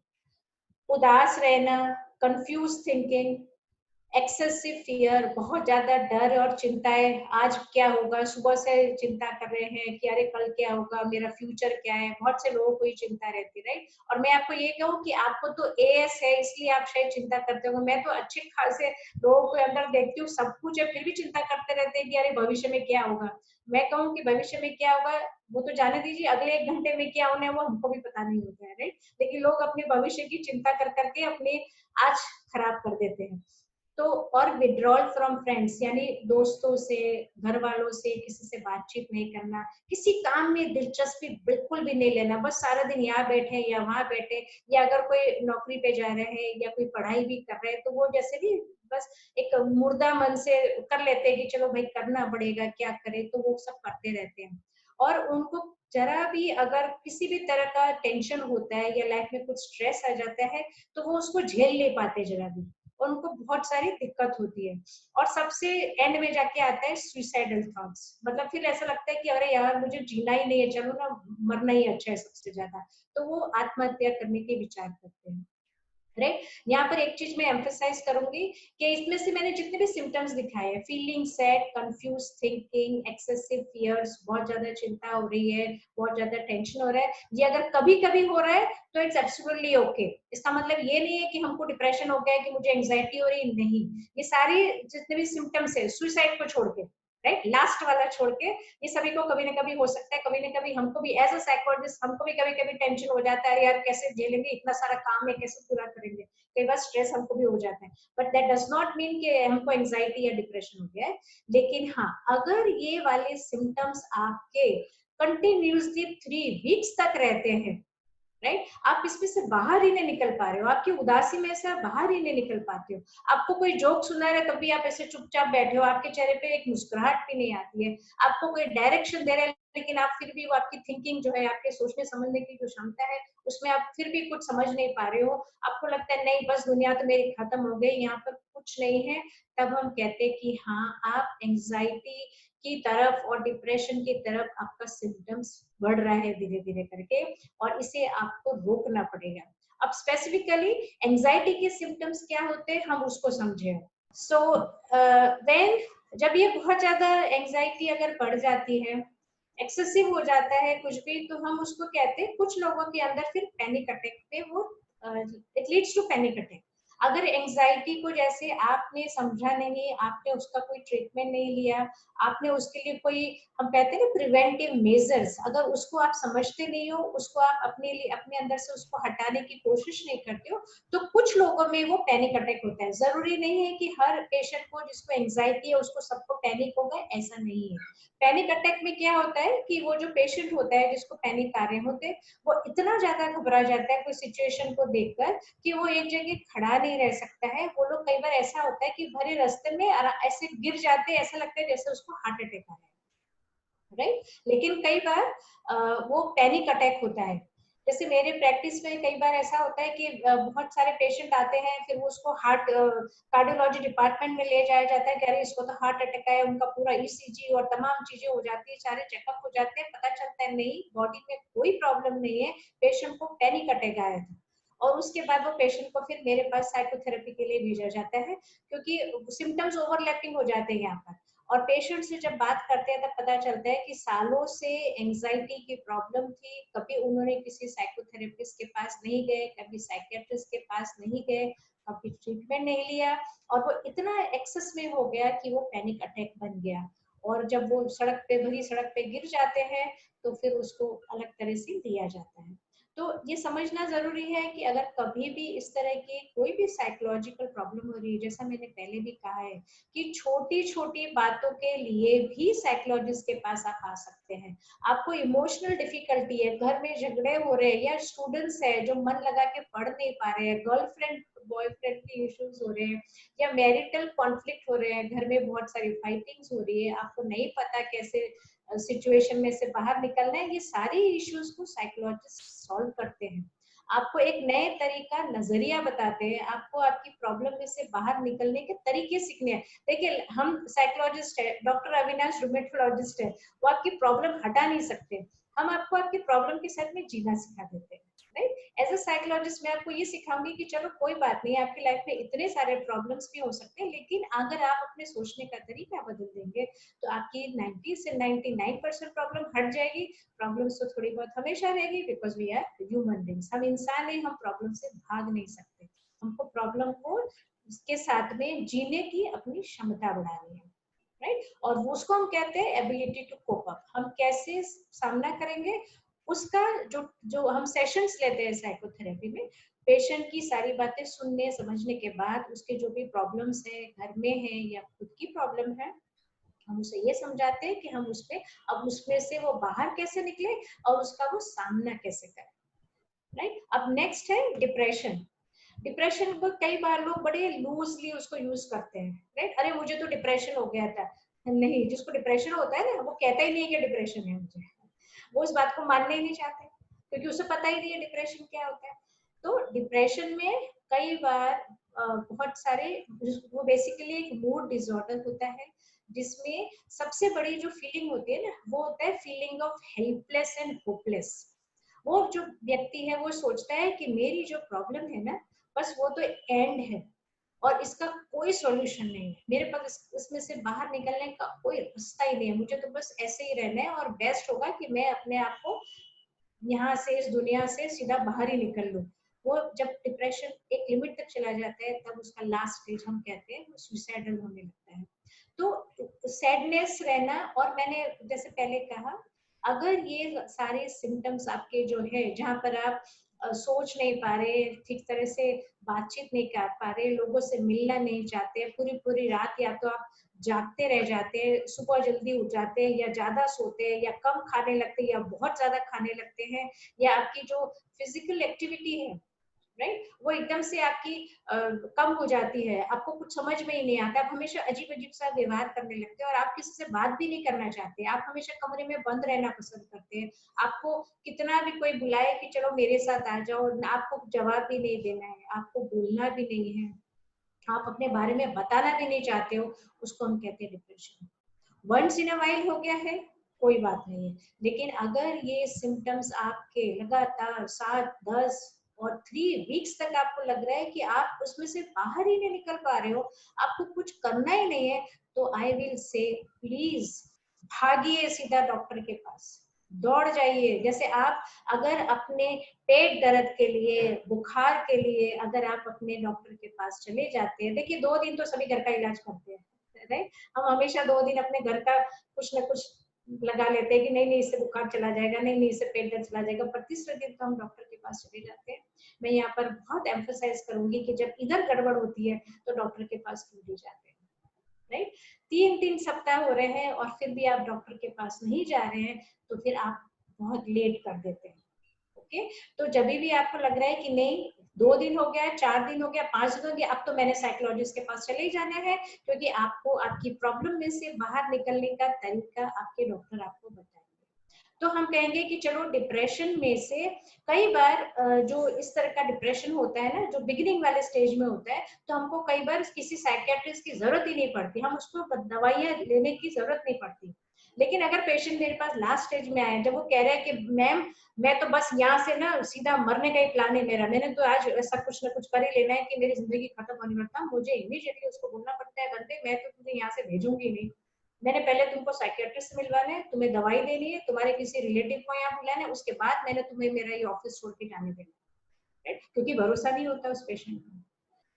उदास रहना, कंफ्यूज थिंकिंग, एक्सेसिव फियर, बहुत ज्यादा डर और चिंताएं, आज क्या होगा, सुबह से चिंता कर रहे हैं कि अरे कल क्या होगा, मेरा फ्यूचर क्या है, बहुत से लोगों को ये चिंता रहती है, राइट। और मैं आपको ये कहूँ कि आपको तो एएस है इसलिए आप शायद चिंता करते हो, मैं तो अच्छे खासे लोगों को अंदर देखती हूँ सब कुछ है फिर भी चिंता करते रहते हैं कि अरे भविष्य में क्या होगा। मैं कहूँ कि भविष्य में क्या होगा वो तो जाने दीजिए, अगले 1 घंटे में क्या होना है वो हमको भी पता नहीं होता है, राइट। लेकिन लोग अपने भविष्य की चिंता कर करके अपने आज खराब कर देते हैं। तो और विड्रॉल फ्रॉम फ्रेंड्स, यानी दोस्तों से, घर वालों से किसी से बातचीत नहीं करना, किसी काम में दिलचस्पी बिल्कुल भी नहीं लेना, बस सारा दिन यहाँ बैठे या वहां बैठे, या अगर कोई नौकरी पे जा रहे हैं या कोई पढ़ाई भी कर रहे हैं तो वो जैसे भी बस एक मुर्दा मन से कर लेते हैं कि चलो भाई करना पड़ेगा क्या करे, तो वो सब करते रहते हैं। और उनको जरा भी अगर किसी भी तरह का टेंशन होता है या लाइफ में कुछ स्ट्रेस आ जाता है तो वो उसको झेल नहीं पाते जरा भी, और उनको बहुत सारी दिक्कत होती है। और सबसे एंड में जाके आता है सुइसाइडल थॉट्स, मतलब फिर ऐसा लगता है कि अरे यार मुझे जीना ही नहीं है, चलो ना मरना ही अच्छा है सबसे ज्यादा, तो वो आत्महत्या करने के विचार करते हैं, राइट। यहाँ पर एक चीज मैं एम्फेसाइज करूंगी कि इसमें से मैंने जितने भी सिम्टम्स दिखाए हैं, feeling sad, confuse thinking, excessive fears, बहुत ज्यादा चिंता हो रही है, बहुत ज्यादा टेंशन हो रहा है, ये अगर कभी कभी हो रहा है तो इट्स एब्सोल्युटली ओके। इसका मतलब ये नहीं है कि हमको डिप्रेशन हो गया है, कि मुझे एंजाइटी हो रही है, नहीं। ये सारी जितने भी सिम्टम्स है सुसाइड को छोड़ के, राइट, लास्ट वाला छोड़ के, ये सभी को कभी ना कभी हो सकता है। कभी ना कभी हमको भी एज अ साइकोलॉजिस्ट हमको भी कभी कभी टेंशन हो जाता है, यार कैसे झेलेंगे, इतना सारा काम है कैसे पूरा करेंगे, कई बार स्ट्रेस हमको भी हो जाता है। But that does not mean कि हमको एंजाइटी या डिप्रेशन हो गया है। लेकिन हाँ, अगर ये वाले सिम्टम्स आपके कंटिन्यूसली 3 वीक्स तक रहते हैं, राइट, आप इसमें से बाहर ही नहीं निकल पा रहे हो, आपकी उदासी में से आप बाहर ही नहीं निकल पाते हो, आपको कोई जोक सुना रहा है तब भी आप ऐसे चुपचाप बैठे हो, आपके चेहरे पे एक मुस्कुराहट भी नहीं आती है, आपको कोई डायरेक्शन दे रहा है लेकिन आप फिर भी वो आपकी थिंकिंग जो है, आपके सोचने समझने की जो क्षमता है उसमें आप फिर भी कुछ समझ नहीं पा रहे हो, आपको लगता है नहीं बस दुनिया तो मेरी खत्म हो गई, यहाँ पर कुछ नहीं है, तब हम कहते हैं कि हाँ आप एंजाइटी की तरफ और डिप्रेशन की तरफ आपका सिम्टम्स बढ़ रहा है धीरे धीरे करके, और इसे आपको रोकना पड़ेगा। अब स्पेसिफिकली एंजाइटी के सिम्टम्स क्या होते हैं हम उसको समझे। सो व्हेन जब ये बहुत ज्यादा एंजाइटी अगर बढ़ जाती है, एक्सेसिव हो जाता है कुछ भी, तो हम उसको कहते हैं, कुछ लोगों के अंदर फिर पैनिक अटैक पे वो it leads to panic attack. अगर एंजाइटी को जैसे आपने समझा नहीं, आपने उसका कोई ट्रीटमेंट नहीं लिया, आपने उसके लिए कोई, हम कहते हैं ना प्रिवेंटिव मेजर्स, अगर उसको आप समझते नहीं हो, उसको आप अपने लिए अपने अंदर से उसको हटाने की कोशिश नहीं करते हो, तो कुछ लोगों में वो पैनिक अटैक होता है। जरूरी नहीं है कि हर पेशेंट को जिसको एंजाइटी है उसको सबको पैनिक होगा, ऐसा नहीं है। पैनिक अटैक में क्या होता है कि वो जो पेशेंट होता है जिसको पैनिक आ रहे होते हैं, वो इतना ज्यादा घबरा जाता है कोई सिचुएशन को देखकर कि वो एक जगह खड़ा नहीं रह सकता है। वो लोग कई बार ऐसा होता है कि भरे रास्ते में ऐसे गिर जाते हैं, ऐसा लगता है जैसे उसको हार्ट अटैक आ रहा है, राइट। लेकिन कई बार वो पैनिक अटैक होता है। जैसे मेरे प्रैक्टिस में कई बार ऐसा होता है कि बहुत सारे पेशेंट आते हैं, फिर वो उसको हार्ट कार्डियोलॉजी डिपार्टमेंट में ले जाया जाता है कि अरे इसको तो हार्ट अटैक आया, उनका पूरा ईसीजी और तमाम चीजें हो जाती है, सारे चेकअप हो जाते हैं, पता चलता है नहीं बॉडी में कोई प्रॉब्लम नहीं है, पेशेंट को पैनिक अटैक आया था। और उसके बाद वो पेशेंट को फिर मेरे पास साइकोथेरेपी के लिए भेजा जाता है, क्योंकि सिम्टम्स ओवरलैपिंग हो जाते हैं यहाँ पर। और पेशेंट से जब बात करते हैं तब पता चलता है कि सालों से एंजाइटी की प्रॉब्लम थी, कभी उन्होंने किसी साइकोथेरेपिस्ट के पास नहीं गए, कभी साइकियाट्रिस्ट के पास नहीं गए, कभी ट्रीटमेंट नहीं लिया, और वो इतना एक्सेस में हो गया कि वो पैनिक अटैक बन गया। और जब वो सड़क पे, भरी सड़क पे गिर जाते हैं तो फिर उसको अलग तरह से लिया जाता है। तो ये समझना जरूरी है कि अगर कभी भी इस तरह की कोई भी साइकोलॉजिकल प्रॉब्लम हो रही है, जैसा मैंने पहले भी कहा है कि छोटी छोटी बातों के लिए भी साइकोलॉजिस्ट के पास आप आ सकते हैं। आपको इमोशनल डिफिकल्टी है, घर में झगड़े हो रहे हैं, या स्टूडेंट्स है जो मन लगा के पढ़ नहीं पा रहे हैं, गर्लफ्रेंड बॉयफ्रेंड की इश्यूज हो रहे हैं, या मैरिटल कॉन्फ्लिक्ट हो रहे हैं, घर में बहुत सारी फाइटिंग्स हो रही है, आपको नहीं पता कैसे सिचुएशन में से बाहर निकलना है, ये सारी इश्यूज को साइकोलॉजिस्ट सॉल्व करते हैं। आपको एक नए तरीका, नजरिया बताते हैं, आपको आपकी प्रॉब्लम में से बाहर निकलने के तरीके सीखने हैं। देखिए हम साइकोलॉजिस्ट है, डॉक्टर अविनाश रूमेटोलॉजिस्ट है, वो आपकी प्रॉब्लम हटा नहीं सकते, हम आपको आपकी प्रॉब्लम के साथ में जीना सिखा देते हैं, राइट। एज अ साइकोलॉजिस्ट मैं आपको ये सिखाऊंगी कि चलो कोई बात नहीं, आपकी लाइफ में इतने सारे प्रॉब्लम्स भी हो सकते हैं, लेकिन अगर आप अपने सोचने का तरीका बदल देंगे तो आपकी 90 से 99% प्रॉब्लम हट जाएगी। प्रॉब्लम्स तो थोड़ी बहुत हमेशा रहेगी, because we are human beings, हम इंसान हैं, हम प्रॉब्लम से भाग नहीं सकते। हमको प्रॉब्लम को उसके साथ में जीने की अपनी क्षमता बढ़ानी है, राइट। और वो उसको हम कहते हैं एबिलिटी टू कोप अप। हम कैसे सामना करेंगे उसका, जो हम सेशंस लेते हैं साइकोथेरेपी में, पेशेंट की सारी बातें सुनने समझने के बाद उसके जो भी प्रॉब्लम्स है, घर में है या खुद की प्रॉब्लम है, हम उसे ये समझाते हैं कि हम उसमें अब उसमें से वो बाहर कैसे निकले और उसका वो सामना कैसे करें, राइट। अब नेक्स्ट है डिप्रेशन। डिप्रेशन को कई बार लोग बड़े लूजली उसको यूज करते हैं, राइट। अरे मुझे तो डिप्रेशन हो गया था। नहीं, जिसको डिप्रेशन होता है ना, वो कहता ही नहीं है कि डिप्रेशन है मुझे, वो इस बात को मानने ही नहीं चाहते, क्योंकि उसे पता ही नहीं है डिप्रेशन क्या होता है। तो डिप्रेशन में कई बार बहुत सारे, वो बेसिकली एक मूड डिसऑर्डर होता है, जिसमें सबसे बड़ी जो फीलिंग होती है ना, वो होता है feeling of helpless and hopeless. वो जो व्यक्ति है वो सोचता है कि मेरी जो प्रॉब्लम है ना, बस वो तो एंड है और इसका कोई सॉल्यूशन नहीं है, मेरे पास इसमें से बाहर निकलने का कोई रास्ता ही नहीं है, मुझे तो बस ऐसे ही रहना है और बेस्ट होगा कि मैं अपने आप को यहाँ से, इस दुनिया से सीधा बाहर ही निकल लूं। वो जब डिप्रेशन एक लिमिट तक चला जाता है, तब उसका लास्ट स्टेज हम कहते हैं वो सुसाइडल होने लगता है। तो सैडनेस रहना, और मैंने जैसे पहले कहा, अगर ये सारे सिम्टम्स आपके जो है, जहाँ पर आप सोच नहीं पा रहे, ठीक तरह से बातचीत नहीं कर पा रहे, लोगों से मिलना नहीं चाहते, पूरी पूरी रात या तो आप जागते रह जाते हैं, सुबह जल्दी उठ जाते हैं, या ज्यादा सोते हैं, या कम खाने लगते हैं, या बहुत ज्यादा खाने लगते हैं, या आपकी जो फिजिकल एक्टिविटी है, राइट, वो एकदम से आपकी कम हो जाती है, आपको कुछ समझ में ही नहीं आता, आप हमेशा अजीब अजीब सा व्यवहार करने लगते हैं और आप किसी से बात भी नहीं करना चाहते, आप हमेशा कमरे में बंद रहना पसंद करते हैं। आपको कितना भी कोई बुलाए कि चलो मेरे साथ आ जाओ, आपको जवाब भी नहीं देना है, आपको बोलना भी नहीं है, आप अपने बारे में बताना भी नहीं चाहते हो, उसको हम कहते हैं depression. Once in a while हो गया है, कोई बात नहीं है, लेकिन अगर ये सिम्टम्स आपके लगातार 7, 10 और 3 वीक्स तक आपको लग रहा है कि आप उसमें से बाहर ही नहीं निकल पा रहे हो, आपको कुछ करना ही नहीं है, तो आई विल से प्लीज भागिए सीधा डॉक्टर के पास, दौड़ जाइए। जैसे आप अगर अपने पेट दर्द के लिए, बुखार के लिए अगर आप अपने डॉक्टर के पास चले जाते हैं, देखिए 2 दिन तो सभी घर का इलाज करते हैं, राइट। हम हमेशा 2 दिन अपने घर का कुछ ना कुछ लगा लेते हैं कि नहीं नहीं इससे बुखार चला जाएगा, नहीं नहीं इससे पेट दर्द चला जाएगा, पर तीसरे दिन तो हम डॉक्टर के पास चले जाते हैं। मैं यहाँ पर बहुत एम्फोसाइज करूंगी कि जब इधर गड़बड़ होती है तो डॉक्टर के पास क्यों नहीं जाते हैं, राइट। 3 सप्ताह हो रहे हैं और फिर भी आप डॉक्टर के पास नहीं जा रहे हैं, तो फिर आप बहुत लेट कर देते हैं। ओके, तो जब भी आपको लग रहा है कि नहीं 2 दिन हो गया, 4 दिन हो गया, 5 दिन हो गया, अब तो मैंने साइकोलॉजिस्ट के पास चले ही जाना है, क्योंकि आपको आपकी प्रॉब्लम में से बाहर निकलने का तरीका आपके डॉक्टर आपको बताएंगे। तो हम कहेंगे कि चलो डिप्रेशन में से कई बार जो इस तरह का डिप्रेशन होता है ना, जो बिगिनिंग वाले स्टेज में होता है, तो हमको कई बार किसी साइकियाट्रिस्ट की जरूरत ही नहीं पड़ती, हम उसको दवाइयां लेने की जरूरत नहीं पड़ती। लेकिन अगर पेशेंट मेरे पास लास्ट स्टेज में आए, जब वो कह रहा है कि मैम मैं तो बस यहाँ से ना सीधा मरने का ही प्लान है मेरा, मैंने तो आज ऐसा कुछ ना कुछ कर ही लेना है कि मेरी जिंदगी खत्म होने लगता, मुझे इमीडिएटली उसको बोलना पड़ता है, बंदे मैं तो तुझे यहाँ से भेजूंगी नहीं, मैंने पहले तुमको साइकियाट्रिस्ट से मिलवाना है, तुम्हें दवाई देनी है, तुम्हारे किसी रिलेटिव को यहाँ बुलाना है, उसके बाद मैंने तुम्हें मेरा ये ऑफिस छोड़ के जाने देना है, क्योंकि भरोसा नहीं होता उस पेशेंट को।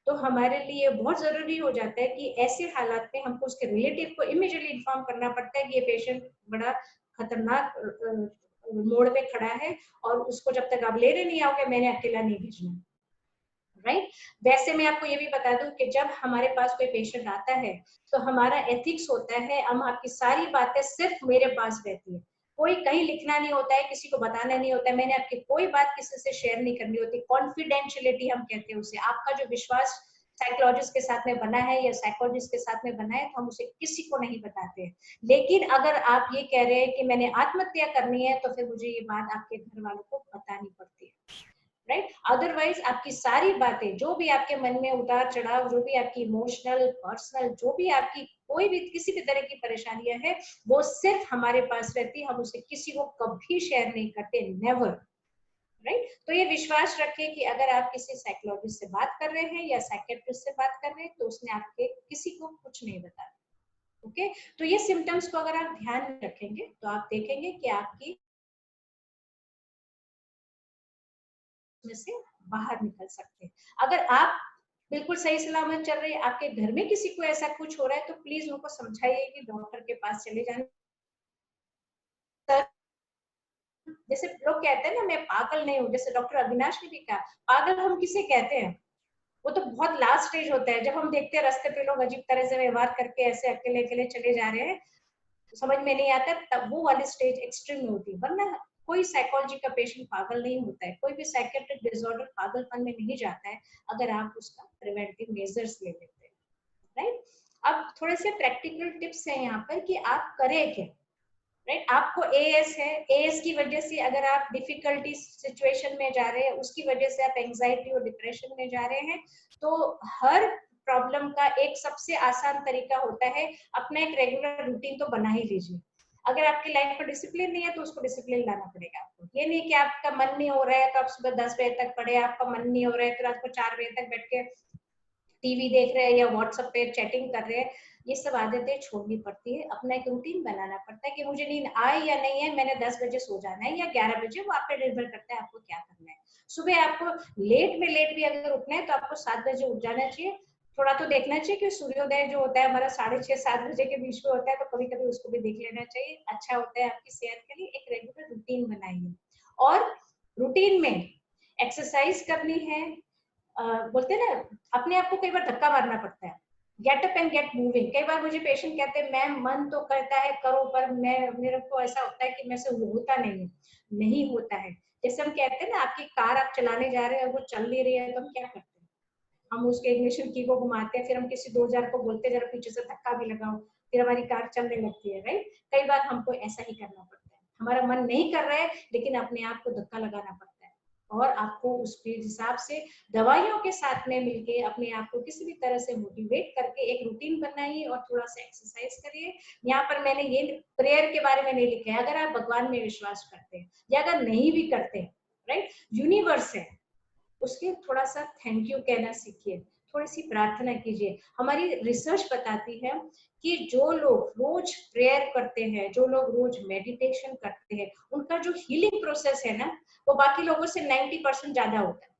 तो हमारे लिए बहुत जरूरी हो जाता है कि ऐसे हालात में हमको उसके रिलेटिव को इमीडिएटली इन्फॉर्म करना पड़ता है कि ये पेशेंट बड़ा खतरनाक मोड़ पे खड़ा है और उसको जब तक आप ले रहे नहीं आओगे मैंने अकेला नहीं भेजना, राइट। वैसे मैं आपको ये भी बता दूं कि जब हमारे पास कोई पेशेंट आता है तो हमारा एथिक्स होता है, हम आपकी सारी बातें सिर्फ मेरे पास रहती है, कोई कहीं लिखना नहीं होता है, किसी को बताना नहीं होता है, मैंने आपकी कोई बात किसी से शेयर नहीं करनी होती, कॉन्फिडेंशियलिटी हम कहते हैं उसे। आपका जो विश्वास साइकोलॉजिस्ट के साथ में बना है या साइकोलॉजिस्ट के साथ में बना है तो हम उसे किसी को नहीं बताते हैं। लेकिन अगर आप ये कह रहे हैं कि मैंने आत्महत्या करनी है, तो फिर मुझे ये बात आपके घर वालों को बतानी पड़ती है, राइट। अदरवाइज आपकी सारी बातें, जो भी आपके मन में उतार चढ़ाव, जो भी आपकी इमोशनल, पर्सनल, जो भी आपकी कोई भी किसी भी तरह की परेशानियां है, वो सिर्फ हमारे पास रहती है, हम उसे किसी को कभी शेयर नहीं करते, नेवर, राइट। तो ये विश्वास रखिए कि अगर आप किसी साइकोलॉजिस्ट से बात कर रहे हैं या साइकेट्रिस्ट से बात कर रहे हैं तो उसने आपके किसी को कुछ नहीं बताया। ओके, तो ये सिम्टम्स को अगर आप ध्यान में रखेंगे तो आप देखेंगे कि आपकी में से बाहर निकल सकते हैं। अगर आप बिल्कुल सही सलामत चल रहे हैं, आपके घर में किसी को ऐसा कुछ हो रहा है, तो प्लीज उनको समझाइए कि डॉक्टर के पास चले जाने। जैसे लोग कहते हैं ना, मैं पागल नहीं हूँ, जैसे डॉक्टर अविनाश ने भी कहा, पागल हम किसे कहते हैं? वो तो बहुत लास्ट स्टेज होता है, जब हम देखते हैं रास्ते पे लोग अजीब तरह से व्यवहार करके ऐसे अकेले अकेले चले जा रहे हैं, समझ में नहीं आता, तब वो वाली स्टेज एक्सट्रीम में होती है। वरना कोई साइकोलॉजी का पेशेंट पागल नहीं होता है, कोई भी साइकेट्रिक डिसऑर्डर पागलपन में नहीं जाता है अगर आप उसका प्रिवेंटिव मेजर्स ले लेते हैं, राइट। अब थोड़े से प्रैक्टिकल टिप्स हैं यहाँ पर कि आप करें क्या, राइट। आपको एएस है, एएस की वजह से अगर आप डिफिकल्टी सिचुएशन में जा रहे हैं, उसकी वजह से आप एंजाइटी और डिप्रेशन में जा रहे हैं, तो हर प्रॉब्लम का एक सबसे आसान तरीका होता है, अपना एक रेगुलर रूटीन तो बना ही लीजिए। अगर आपकी लाइफ में डिसिप्लिन नहीं है तो उसको डिसिप्लिन लाना पड़ेगा आपको। ये नहीं कि आपका मन नहीं हो रहा है तो आप सुबह 10 बजे तक पढ़े, आपका मन नहीं हो रहा है तो रात को 4 बजे तक बैठ के टीवी देख रहे हैं या व्हाट्सएप पे चैटिंग कर रहे हैं। ये सब आदतें छोड़नी पड़ती है, अपना एक रूटीन बनाना पड़ता है कि मुझे नींद आए या नहीं है, मैंने 10 बजे सो जाना है या 11 बजे, वो आप पे निर्भर करता है आपको क्या करना है। सुबह आपको लेट में लेट भी अगर उठना है तो आपको 7 बजे उठ जाना चाहिए। थोड़ा तो देखना चाहिए कि सूर्योदय जो होता है हमारा 6:30-7 बजे के बीच में होता है, तो कभी कभी उसको भी देख लेना चाहिए, अच्छा होता है आपकी सेहत के लिए। एक रेगुलर रूटीन बनाइए, और रूटीन में एक्सरसाइज करनी है। बोलते हैं ना, अपने आप को कई बार धक्का मारना पड़ता है, get up and get moving. कई बार मुझे पेशेंट कहते हैं मैम मन तो करता है करो, पर मैं मेरे को ऐसा होता है कि मैं से होता नहीं होता है। जैसे हम कहते हैं ना, आपकी कार आप चलाने जा रहे हैं और वो चल नहीं रही है, तो हम क्या करते हैं, हम उसके इग्निशन की को घुमाते हैं, फिर हम किसी 2000 को बोलते हैं जरा पीछे से धक्का भी लगाओ, फिर हमारी कार चलने लगती है, राइट। कई बार हमको ऐसा ही करना पड़ता है, हमारा मन नहीं कर रहा है लेकिन अपने आप को धक्का लगाना पड़ता है, और आपको उसके हिसाब से दवाइयों के साथ में मिलके अपने आप को किसी भी तरह से मोटिवेट करके एक रूटीन बनाइए और थोड़ा सा एक्सरसाइज करिए। यहाँ पर मैंने ये प्रेयर के बारे में नहीं लिखा है, अगर आप भगवान में विश्वास करते हैं या अगर नहीं भी करते हैं, राइट, यूनिवर्स है, उसके थोड़ा सा थैंक यू कहना सीखिए, थोड़ी सी प्रार्थना कीजिए। हमारी रिसर्च बताती है कि जो लोग रोज प्रेयर करते हैं, जो लोग रोज मेडिटेशन करते हैं, उनका जो हीलिंग प्रोसेस है ना, वो बाकी लोगों से 90% ज्यादा होता है।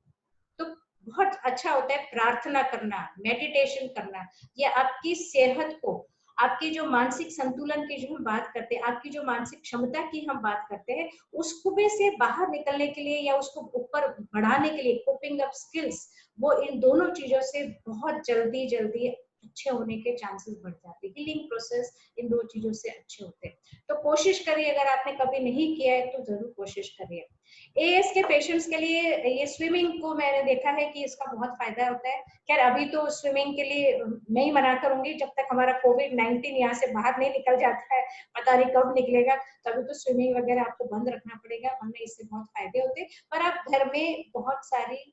तो बहुत अच्छा होता है प्रार्थना करना, मेडिटेशन करना। ये आपकी सेहत को, आपकी जो मानसिक संतुलन की जो हम बात करते हैं, आपकी जो मानसिक क्षमता की हम बात करते हैं, उसको भी से बाहर निकलने के लिए या उसको ऊपर बढ़ाने के लिए, कोपिंग अप स्किल्स, वो इन दोनों चीजों से बहुत जल्दी जल्दी अच्छे होने के चांसेस बढ़ जाते हैं। हीलिंग प्रोसेस इन दो चीजों से अच्छे होते हैं। तो कोशिश करिए, अगर आपने कभी नहीं किया है तो जरूर कोशिश करिए। एएस के पेशेंट्स के लिए ये स्विमिंग को मैंने देखा है कि इसका बहुत फायदा होता है। खैर अभी तो स्विमिंग के लिए मैं ही मना करूंगी, जब तक हमारा कोविड-19 यहाँ से बाहर नहीं निकल जाता है, पता नहीं कब निकलेगा, तभी तो स्विमिंग वगैरह आपको बंद रखना पड़ेगा, वरना इससे बहुत फायदे होते हैं। पर आप घर में बहुत सारी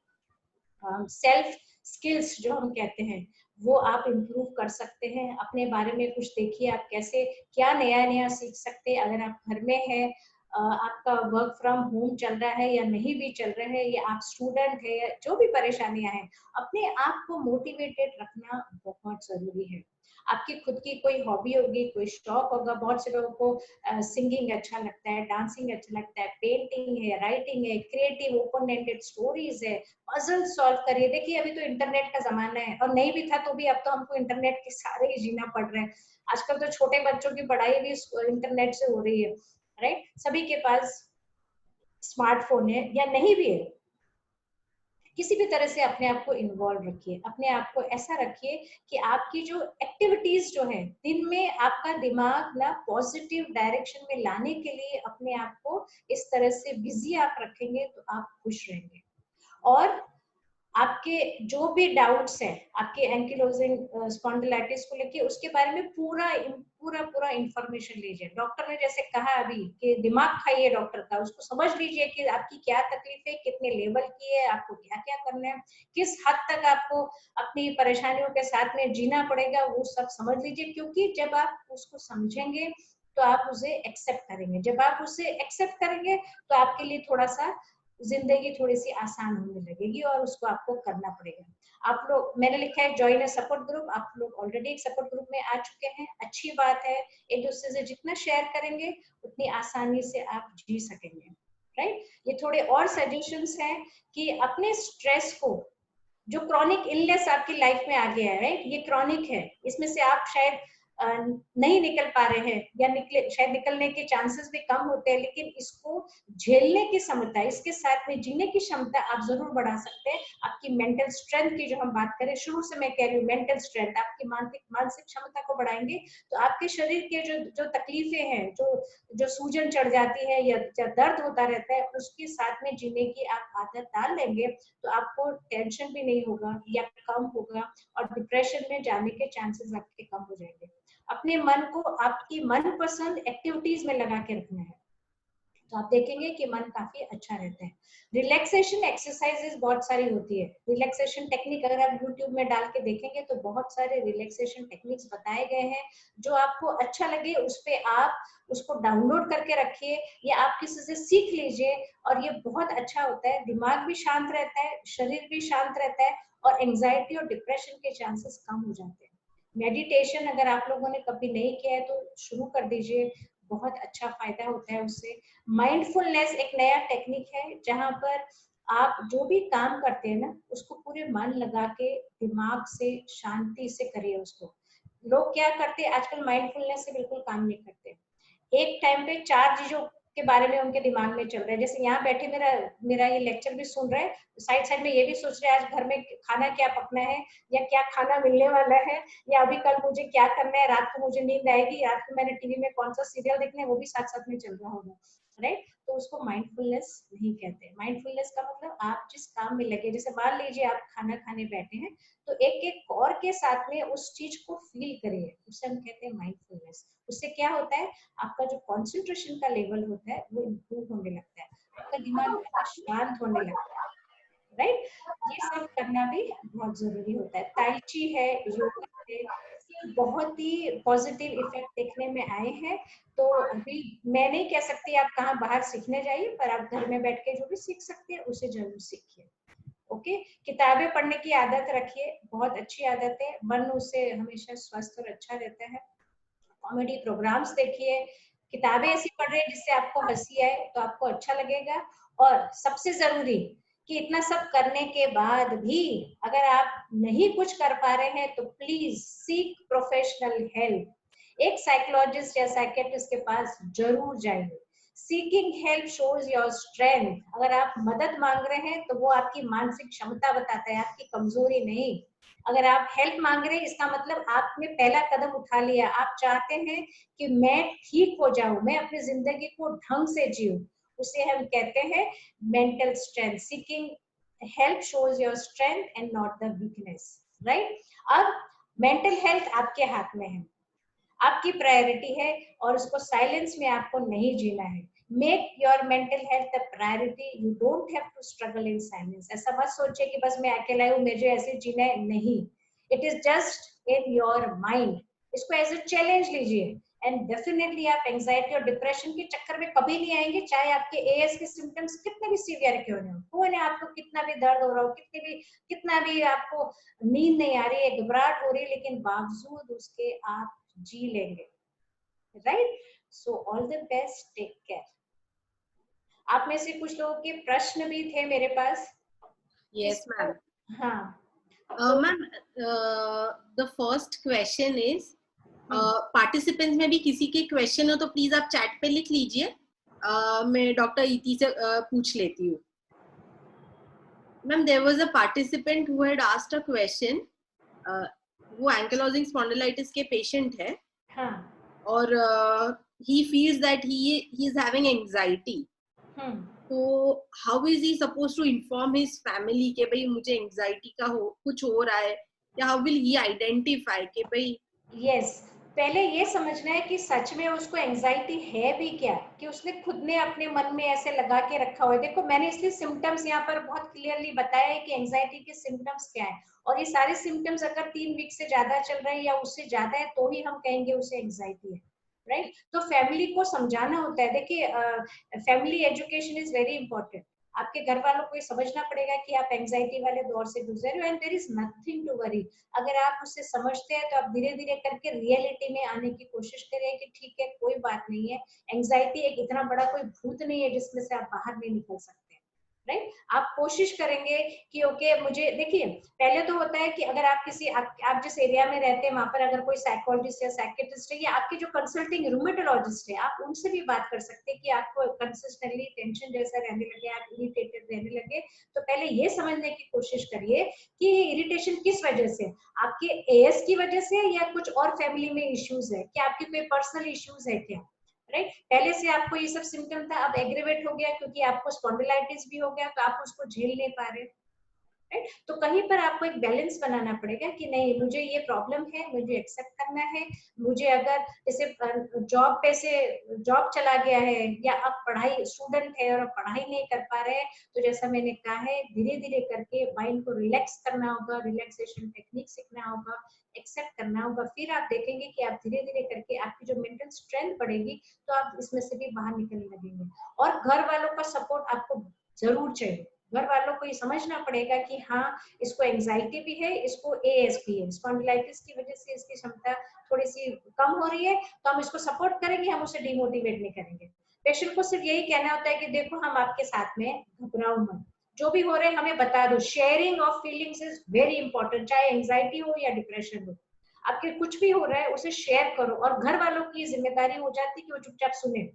सेल्फ स्किल्स जो हम कहते हैं वो आप इम्प्रूव कर सकते हैं। अपने बारे में कुछ देखिए, आप कैसे क्या नया नया सीख सकते हैं। अगर आप घर में है, आपका वर्क फ्रॉम होम चल रहा है या नहीं भी चल रहा है, या आप स्टूडेंट है, या जो भी परेशानियां हैं, अपने आप को मोटिवेटेड रखना बहुत जरूरी है। आपकी खुद की कोई हॉबी होगी, कोई शौक होगा। बहुत से लोगों को सिंगिंग अच्छा लगता है, डांसिंग अच्छा लगता है, पेंटिंग है, राइटिंग है, क्रिएटिव ओपन एंडेड स्टोरीज है, पजल सॉल्व करिए। देखिए अभी तो इंटरनेट का जमाना है, और नहीं भी था तो भी अब तो हमको इंटरनेट के सारे ही जीना पड़ रहा है। आजकल तो छोटे बच्चों की पढ़ाई भी इंटरनेट से हो रही है, राइट। सभी के पास स्मार्टफोन है या नहीं भी है, किसी भी तरह से अपने आप को इन्वॉल्व रखिए, अपने आप को ऐसा रखिए कि आपकी जो एक्टिविटीज जो है दिन में, आपका दिमाग ना पॉजिटिव डायरेक्शन में लाने के लिए अपने आप को इस तरह से बिजी आप रखेंगे तो आप खुश रहेंगे। और आपके जो भी डाउट्स हैं आपके एंकिलोजिंग स्पॉन्डिलाइटिस को लेके, उसके बारे में पूरा इंफॉर्मेशन लीजिए। डॉक्टर ने जैसे कहा अभी कि दिमाग खाइए डॉक्टर का, उसको समझ लीजिए कि आपकी क्या तकलीफ है, कितने लेवल की है, आपको क्या क्या करना है, किस हद तक आपको अपनी परेशानियों के साथ में जीना पड़ेगा, वो सब समझ लीजिए। क्योंकि जब आप उसको समझेंगे तो आप उसे एक्सेप्ट करेंगे, जब आप उसे एक्सेप्ट करेंगे तो आपके लिए थोड़ा सा जिंदगी थोड़ी सी आसान होने लगेगी और उसको आपको करना पड़ेगा। आप लोग, मैंने लिखा है जॉइन अ सपोर्ट ग्रुप, आप लोग ऑलरेडी एक सपोर्ट ग्रुप में आ चुके हैं, अच्छी बात है। एक दूसरे से जितना शेयर करेंगे उतनी आसानी से आप जी सकेंगे, राइट। ये थोड़े और सजेशंस हैं कि अपने स्ट्रेस को, जो क्रॉनिक इलनेस आपकी लाइफ में आ गया है, राइट, ये क्रॉनिक है, इसमें से आप शायद नहीं निकल पा रहे हैं या शायद निकलने के चांसेस भी कम होते हैं, लेकिन इसको झेलने की क्षमता, इसके साथ में जीने की क्षमता आप जरूर बढ़ा सकते हैं। आपकी मेंटल स्ट्रेंथ की जो हम बात करें, शुरू से मैं कह रही हूँ मेंटल स्ट्रेंथ, आपकी मानसिक क्षमता को बढ़ाएंगे तो आपके शरीर के जो तकलीफें हैं, जो सूजन चढ़ जाती है या दर्द होता रहता है, उसके साथ में जीने की आप आदत डाल लेंगे तो आपको टेंशन भी नहीं होगा या कम होगा और डिप्रेशन में जाने के चांसेस आपके कम हो जाएंगे। अपने मन को आपकी मनपसंद एक्टिविटीज में लगा के रखना है तो आप देखेंगे कि मन काफी अच्छा रहता है। रिलैक्सेशन एक्सरसाइजेस बहुत सारी होती है, रिलैक्सेशन टेक्निक अगर आप यूट्यूब में डाल के देखेंगे तो बहुत सारे रिलैक्सेशन टेक्निक्स बताए गए हैं। जो आपको अच्छा लगे उस पे आप उसको डाउनलोड करके रखिए या आप किसी से सीख लीजिए और ये बहुत अच्छा होता है। दिमाग भी शांत रहता है, शरीर भी शांत रहता है और एंजाइटी और डिप्रेशन के चांसेस कम हो जाते हैं। मेडिटेशन अगर आप लोगों ने कभी नहीं किया है तो शुरू कर दीजिए, बहुत अच्छा फायदा होता है उससे। माइंडफुलनेस एक नया टेक्निक है जहां पर आप जो भी काम करते हैं ना उसको पूरे मन लगा के दिमाग से शांति से करिए उसको। लोग क्या करते हैं आजकल, माइंडफुलनेस से बिल्कुल काम नहीं करते। एक टाइम पे 4 चीजों के बारे में उनके दिमाग में चल रहा है, जैसे यहाँ बैठे मेरा मेरा ये लेक्चर भी सुन रहे हैं, साइड साइड में ये भी सोच रहे हैं आज घर में खाना क्या पकना है या क्या खाना मिलने वाला है या अभी कल मुझे क्या करना है, रात को मुझे नींद आएगी, रात को मैंने टीवी में कौन सा सीरियल देखना है, वो भी साथ साथ में चल रहा होगा, राइट। तो उसको माइंडफुलनेस नहीं कहते। माइंडफुलनेस का मतलब आप जिस काम में लगे, जैसे मान लीजिए आप खाना खाने बैठे हैं तो एक एक और के साथ में उस चीज को फील करिए, उसे हम कहते हैं माइंडफुलनेस। उससे क्या होता है, आपका जो कंसंट्रेशन का लेवल होता है वो इम्प्रूव होने लगता है, आपका दिमाग शांत होने लगता है, राइट। ये सब करना भी बहुत जरूरी होता है। tai chi है, योगा है, बहुत ही पॉजिटिव इफेक्ट देखने में आए हैं। तो अभी मैं नहीं कह सकती आप कहाँ बाहर सीखने जाइए, पर आप घर में बैठ के जो भी सीख सकते हैं उसे जरूर सीखिए। ओके, किताबें पढ़ने की आदत रखिए, बहुत अच्छी आदत है, मन उससे हमेशा स्वस्थ और अच्छा रहता है। कॉमेडी प्रोग्राम्स देखिए, किताबें ऐसी पढ़ रहे हैं जिससे आपको हंसी आए तो आपको अच्छा लगेगा। और सबसे जरूरी कि इतना सब करने के बाद भी अगर आप नहीं कुछ कर पा रहे हैं तो प्लीज सीक प्रोफेशनल हेल्प। एक साइकोलॉजिस्ट या साइकेट्रिस्ट के पास जरूर जाइए। Seeking help shows your strength. अगर आप मदद मांग रहे हैं तो वो आपकी मानसिक क्षमता बताता है, आपकी कमजोरी नहीं। अगर आप हेल्प मांग रहे हैं इसका मतलब आपने पहला कदम उठा लिया, आप चाहते हैं कि मैं ठीक हो जाऊं, मैं अपनी जिंदगी को ढंग से जीऊं। उसे हम कहते हैं mental strength. Seeking help shows your strength and not the weakness, right. अब मेंटल हेल्थ आपके हाथ में है, आपकी प्रायोरिटी है और उसको साइलेंस में आपको नहीं जीना है। Make your mental health a priority, you don't have to struggle in silence. ऐसा मत सोचिए कि बस मैं अकेला हूँ, मुझे ऐसे जीना है, नहीं। It is just in your mind. इसको एज अ चैलेंज लीजिए एंड डेफिनेटली आप एंजाइटी और डिप्रेशन के चक्कर में कभी नहीं आएंगे, चाहे आपके एएस के सिम्टम्स कितने भी सीवियर क्यों ना हो, आपको कितना भी दर्द हो रहा हो, कितना भी आपको नींद नहीं आ रही है, घबराहट हो रही है, लेकिन बावजूद उसके आप जी लेंगे, right. So all the best, take care. आप में से कुछ लोगों के प्रश्न भी थे मेरे पास। Yes ma'am. हाँ ma'am, the first question is, participants में भी किसी के क्वेश्चन हो तो प्लीज आप चैट पे लिख लीजिए, मैं डॉक्टर इति से पूछ लेती हूँ। Ma'am, there was a participant who had asked a question, वो एंकिलोजिंग स्पॉन्डिलाइटिस के पेशेंट है। हाँ। और he feels that he is having anxiety. तो how is he supposed to inform his family कि भाई मुझे anxiety का कुछ हो रहा है, या how will he identify कि भाई? Yes, पहले ये समझना है कि सच में उसको एंजाइटी है भी क्या, कि उसने खुद ने अपने मन में ऐसे लगा के रखा हुआ है। देखो मैंने इसलिए सिम्टम्स यहाँ पर बहुत क्लियरली बताया है कि एंजाइटी के सिम्टम्स क्या है, और ये सारे सिम्टम्स अगर 3 वीक से ज्यादा चल रहे हैं या उससे ज्यादा है तो ही हम कहेंगे उसे एंजाइटी है, राइट। तो फैमिली को समझाना होता है। देखिए family education is very important. आपके घर वालों को ये समझना पड़ेगा कि आप एंजाइटी वाले दौर से गुजर रहे हो and there is nothing to worry. अगर आप उससे समझते हैं तो आप धीरे धीरे करके रियलिटी में आने की कोशिश करें कि ठीक है कोई बात नहीं है, एंजाइटी एक इतना बड़ा कोई भूत नहीं है जिसमें से आप बाहर नहीं निकल सकते। राइट, आप कोशिश करेंगे कि ओके मुझे देखिए, पहले तो होता है कि अगर आप किसी आप जिस एरिया में रहते हैं वहां पर अगर कोई साइकोलॉजिस्ट या साइकेट्रिस्ट है या आपके जो कंसल्टिंग रूमेटोलॉजिस्ट है, आप उनसे भी बात कर सकते हैं कि आपको कंसिस्टेंटली टेंशन जैसा रहने लगे, आप इरिटेटेड रहने लगे, तो पहले ये समझने की कोशिश करिए कि इरिटेशन किस वजह से, आपके एएस की वजह से या कुछ और फैमिली में इश्यूज है, क्या आपके कोई पर्सनल इश्यूज है क्या। राइट, पहले से आपको ये सब सिम्टम था, अब एग्रीवेट हो गया क्योंकि आपको स्पॉन्डिलाइटिस भी हो गया तो आप उसको झेल नहीं पा रहे। राइट, तो कहीं पर आपको एक बैलेंस बनाना पड़ेगा कि नहीं मुझे ये प्रॉब्लम है, मुझे एक्सेप्ट करना है। मुझे अगर जैसे जॉब पे से जॉब चला गया है या आप पढ़ाई स्टूडेंट है और आप पढ़ाई नहीं कर पा रहे हैं, तो जैसा मैंने कहा है धीरे धीरे करके माइंड को रिलैक्स करना होगा, रिलैक्सेशन टेक्निक सीखना होगा, एक्सेप्ट करना होगा, फिर आप देखेंगे कि आप धीरे धीरे करके आपकी जो मेंटल स्ट्रेंथ बढ़ेगी तो आप इसमें से भी बाहर निकलने लगेंगे। और घर वालों का सपोर्ट आपको जरूर चाहिए। घर वालों को ये समझना पड़ेगा कि हाँ इसको एंजाइटी भी है, इसको एएस भी है, स्पॉन्डिलाइटिस की वजह से इसकी क्षमता थोड़ी सी कम हो रही है, तो हम इसको सपोर्ट करेंगे, हम उसे डिमोटिवेट नहीं करेंगे। पेशेंट को सिर्फ यही कहना होता है कि देखो हम आपके साथ में, घबराओ मत, जो भी हो रहा है हमें बता दो। Sharing of feelings is very important, चाहे एंजाइटी हो या डिप्रेशन हो, आपके कुछ भी हो रहा है उसे शेयर करो, और घर वालों की जिम्मेदारी हो जाती है कि वो चुपचाप सुने,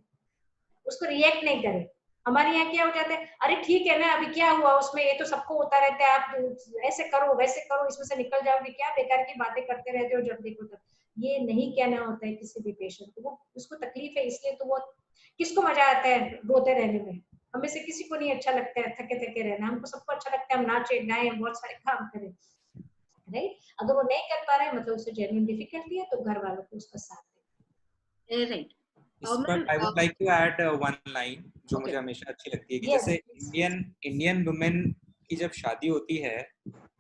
उसको रिएक्ट नहीं करे। हमारे यहाँ क्या हो जाता है, अरे ठीक है ना अभी क्या हुआ उसमें, ये तो सबको होता रहता है, आप ऐसे करो वैसे करो इसमें से निकल जाओगे, क्या बेकार की बातें करते रहते हो जब देखो तब। ये नहीं कहना होता है किसी भी पेशेंट को, वो उसको तकलीफ है इसलिए, तो वो किसको मजा आता है रोते रहने में, हमें से किसी को नहीं अच्छा लगता है थके थके रहना, हमको सबको अच्छा लगता है हम नाचे गाएं बहुत सारे काम करें। राइट, अगर वो नहीं कर पा रहे हैं मतलब उसे जेन्युइन डिफिकल्टी है, तो घर वालों को उसका साथ दें। राइट। इस पर I would like to add one line जो मुझे हमेशा अच्छी लगती है कि Yes, जैसे इंडियन वुमेन की जब शादी होती है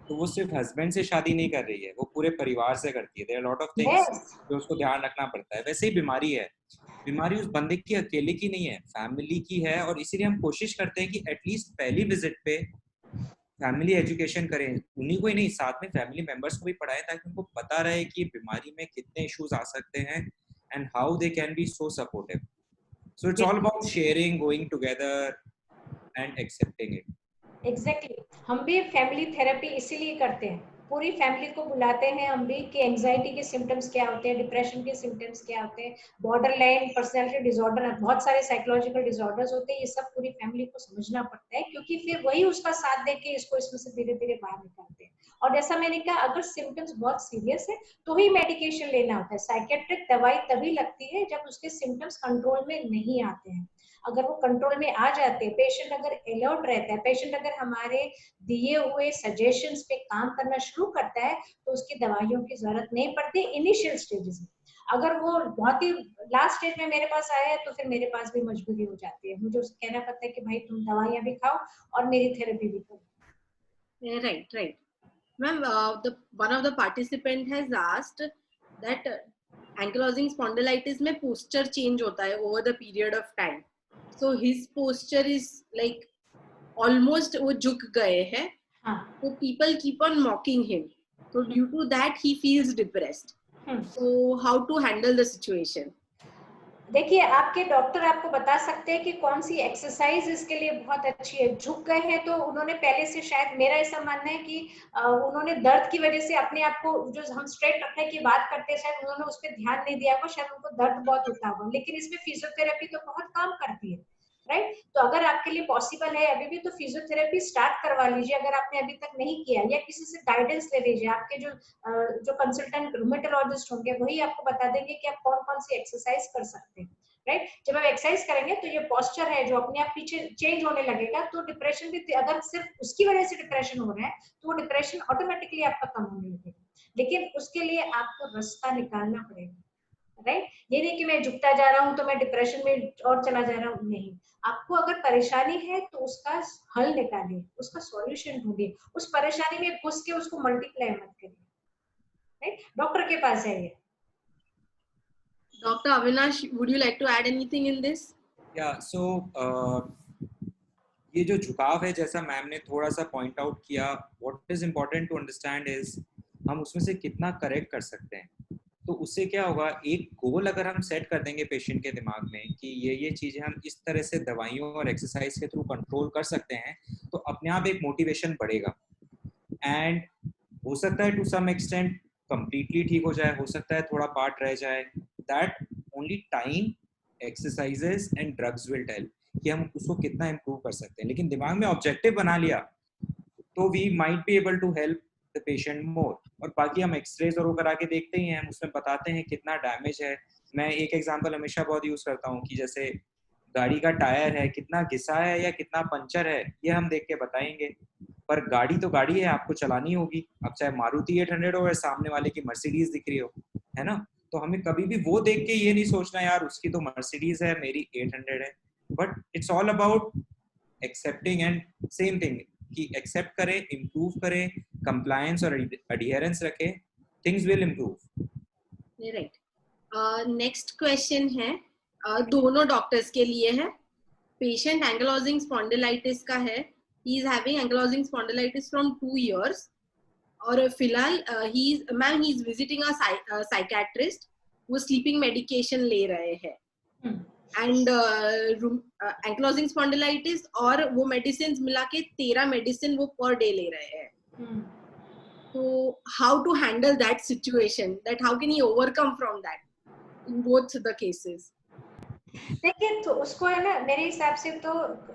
तो वो सिर्फ हस्बैंड से शादी नहीं कर रही है, वो पूरे परिवार से करती है। There are lot of things yes, जो उसको ध्यान रखना पड़ता है। वैसे ही बीमारी है, बीमारी उस बंदे की अकेले की नहीं है, फैमिली की है। और इसीलिए हम कोशिश करते हैं कि एटलीस्ट पहली विजिट पे फैमिली एजुकेशन करें, उन्हीं को ही नहीं साथ में फैमिली मेंबर्स को भी पढ़ाएं, ताकि उनको पता रहे कि बीमारी में कितने इश्यूज आ सकते हैं and how they can be so supportive. So it's all about sharing, going together and accepting it. Exactly हम भी फैमिली थेरेपी इसीलिए करते हैं, पूरी फैमिली को बुलाते हैं हम भी कि एंजाइटी के सिम्टम्स क्या होते हैं, डिप्रेशन के सिम्टम्स क्या होते हैं, बॉर्डर लाइन पर्सनैलिटी डिसऑर्डर, बहुत सारे साइकोलॉजिकल डिसऑर्डर्स होते हैं, ये सब पूरी फैमिली को समझना पड़ता है, क्योंकि फिर वही उसका साथ दे के इसको इसमें से धीरे धीरे बाहर निकालते हैं। और जैसा मैंने कहा अगर सिम्टम्स बहुत सीरियस है तो ही मेडिकेशन लेना होता है, साइकेट्रिक दवाई तभी लगती है जब उसके सिम्टम्स कंट्रोल में नहीं आते हैं। अगर वो कंट्रोल में आ जाते हैं, पेशेंट अगर अलर्ट रहता है, पेशेंट अगर हमारे दिए हुए सजेशंस पे काम करना शुरू करता है, तो उसकी दवाइयों की जरूरत नहीं पड़ती इनिशियल स्टेजेस में। अगर वो बहुत ही लास्ट स्टेज में मेरे पास आया है तो फिर मेरे पास भी मजबूरी हो जाती है, मुझे उससे कहना पड़ता है कि भाई तुम दवाइयां भी खाओ और मेरी थेरेपी भी करो। Right, right. Ma'am, the one of the participant has asked that ankylosing spondylitis में posture change होता है over the period of time. So his posture is like almost वो झुक गए हैं. हाँ. So people keep on mocking him. So due to that he feels depressed. So how to handle the situation? देखिए आपके doctor आपको बता सकते हैं कि कौन सी एक्सरसाइज इसके लिए बहुत अच्छी है। झुक गए हैं तो उन्होंने पहले से, शायद मेरा ऐसा मानना है कि उन्होंने दर्द की वजह से अपने आप को, जो हम स्ट्रेट रखने की बात करते हैं, शायद उन्होंने उस पर ध्यान नहीं दिया होगा, शायद उनको दर्द बहुत होता होगा, लेकिन इसमें फिजियोथेरेपी तो बहुत काम करती है। राइट, तो अगर आपके लिए पॉसिबल है अभी भी तो फिजियोथेरेपी स्टार्ट करवा लीजिए, अगर आपने अभी तक नहीं किया, या किसी से गाइडेंस ले लीजिए। आपके जो कंसल्टेंट रूमेटोलॉजिस्ट होंगे वही आपको बता देंगे कि आप कौन कौन सी एक्सरसाइज कर सकते हैं। राइट, जब आप एक्सरसाइज करेंगे तो ये पोस्चर है जो अपने आप पीछे चेंज होने लगेगा, तो डिप्रेशन भी, अगर सिर्फ उसकी वजह से डिप्रेशन हो रहा है तो वो डिप्रेशन ऑटोमेटिकली आपका कम होने लगेगा, लेकिन उसके लिए आपको रास्ता निकालना पड़ेगा। राइट, ये नहीं कि मैं झुकता जा रहा हूं तो मैं डिप्रेशन में और चला जा रहा हूं, नहीं। आपको अगर परेशानी है तो उसका हल निकालिए, उसका सॉल्यूशन ढूंढिए, उस परेशानी में घुस के उसको मल्टीप्लाई मत करिए। राइट, डॉक्टर के पास जाइए। Dr. Avinash, would you like to add anything in this? Yeah, so ये जो झुकाव है, जैसा मैम ने थोड़ा सा पॉइंट आउट किया, what is important to understand is हम उसमें से कितना करेक्ट कर सकते हैं। तो उससे क्या होगा, एक गोल अगर हम सेट कर देंगे पेशेंट के दिमाग में कि ये चीज़ें हम इस तरह से दवाइयों और एक्सरसाइज के थ्रू कंट्रोल कर सकते हैं, तो अपने आप एक मोटिवेशन बढ़ेगा। एंड हो सकता है टू सम एक्सटेंट कंप्लीटली ठीक हो जाए, हो सकता है थोड़ा पार्ट रह जाए, that only time, exercises and drugs will tell कि हम उसको कितना इम्प्रूव कर सकते हैं। लेकिन दिमाग में ऑब्जेक्टिव बना लिया तो we might be able to help the patient more. और बाकी हम एक्सरेज और वो करा के देखते ही हैं, हम उसमें बताते हैं कितना डैमेज है। मैं एक एग्जांपल हमेशा बहुत यूज करता हूँ कि जैसे गाड़ी का टायर है, कितना घिसा है या कितना पंचर है, ये हम देख के बताएंगे, पर गाड़ी तो गाड़ी है, आपको चलानी होगी। अब चाहे मारुति 800 हो या सामने वाले की मर्सिडीज दिख रही हो, है ना, तो हमें कभी भी वो देख के ये नहीं सोचना यार उसकी तो मर्सिडीज है, मेरी 800 है। But it's all about accepting and same thing कि एक्सेप्ट करें, इम्प्रूव करें, कंप्लायंस और अडियरेंस रखें, things will improve. Right. Next question है, दोनों डॉक्टर्स के लिए है। पेशेंट एंगलोजिंग स्पॉन्डिलाइटिस का है, he is having ankylosing spondylitis from 2 years। और फिलहाल he is visiting a psychiatrist, वो स्लीपिंग मेडिकेशन ले रहे हैं एंड एंक्लोजिंग स्पॉन्डिलाइटिस, और वो मेडिसिन मिला के 13 मेडिसिन वो पर डे ले रहे हैं। तो how to handle that situation, that how can he overcome from that in both the cases? देखिए, तो उसको है ना, मेरे हिसाब से तो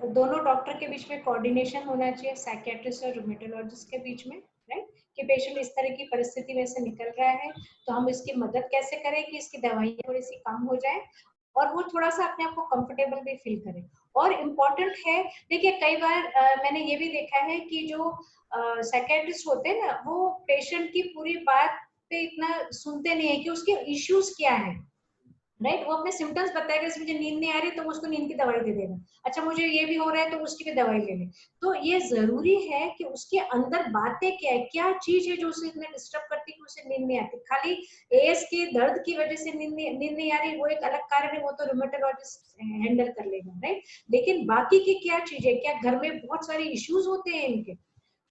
दोनों डॉक्टर के बीच में कोऑर्डिनेशन होना चाहिए, साइकियाट्रिस्ट और रूमेटोलॉजिस्ट के बीच में, राइट, कि पेशेंट इस तरह की परिस्थिति में से निकल रहा है, तो हम इसकी मदद कैसे करें कि इसकी दवाइयाँ थोड़ी सी कम हो जाए और वो थोड़ा सा अपने आप को कंफर्टेबल भी फील करे। और इम्पोर्टेंट है, देखिए कई बार मैंने ये भी देखा है कि जो साइकियाट्रिस्ट होते हैं ना, वो पेशेंट की पूरी बात पे इतना सुनते नहीं है कि उसके इश्यूज क्या है, राइट। वो अपने सिम्टम्स बताएगा, जैसे मुझे नींद नहीं आ रही तो उसको नींद की दवाई दे देगा, अच्छा मुझे ये भी हो रहा है तो उसकी भी दवाई ले ले। तो ये जरूरी है कि उसके अंदर बातें क्या है, क्या चीज है जो उसे इतना डिस्टर्ब करती है कि उसे नींद नहीं आती। खाली एएस के दर्द की वजह से नींद नहीं आ रही, वो एक अलग कारण है, वो तो रूमेटोलॉजिस्ट हैंडल कर लेगा, राइट। लेकिन बाकी की क्या चीज है, क्या घर में बहुत सारे इश्यूज होते हैं इनके,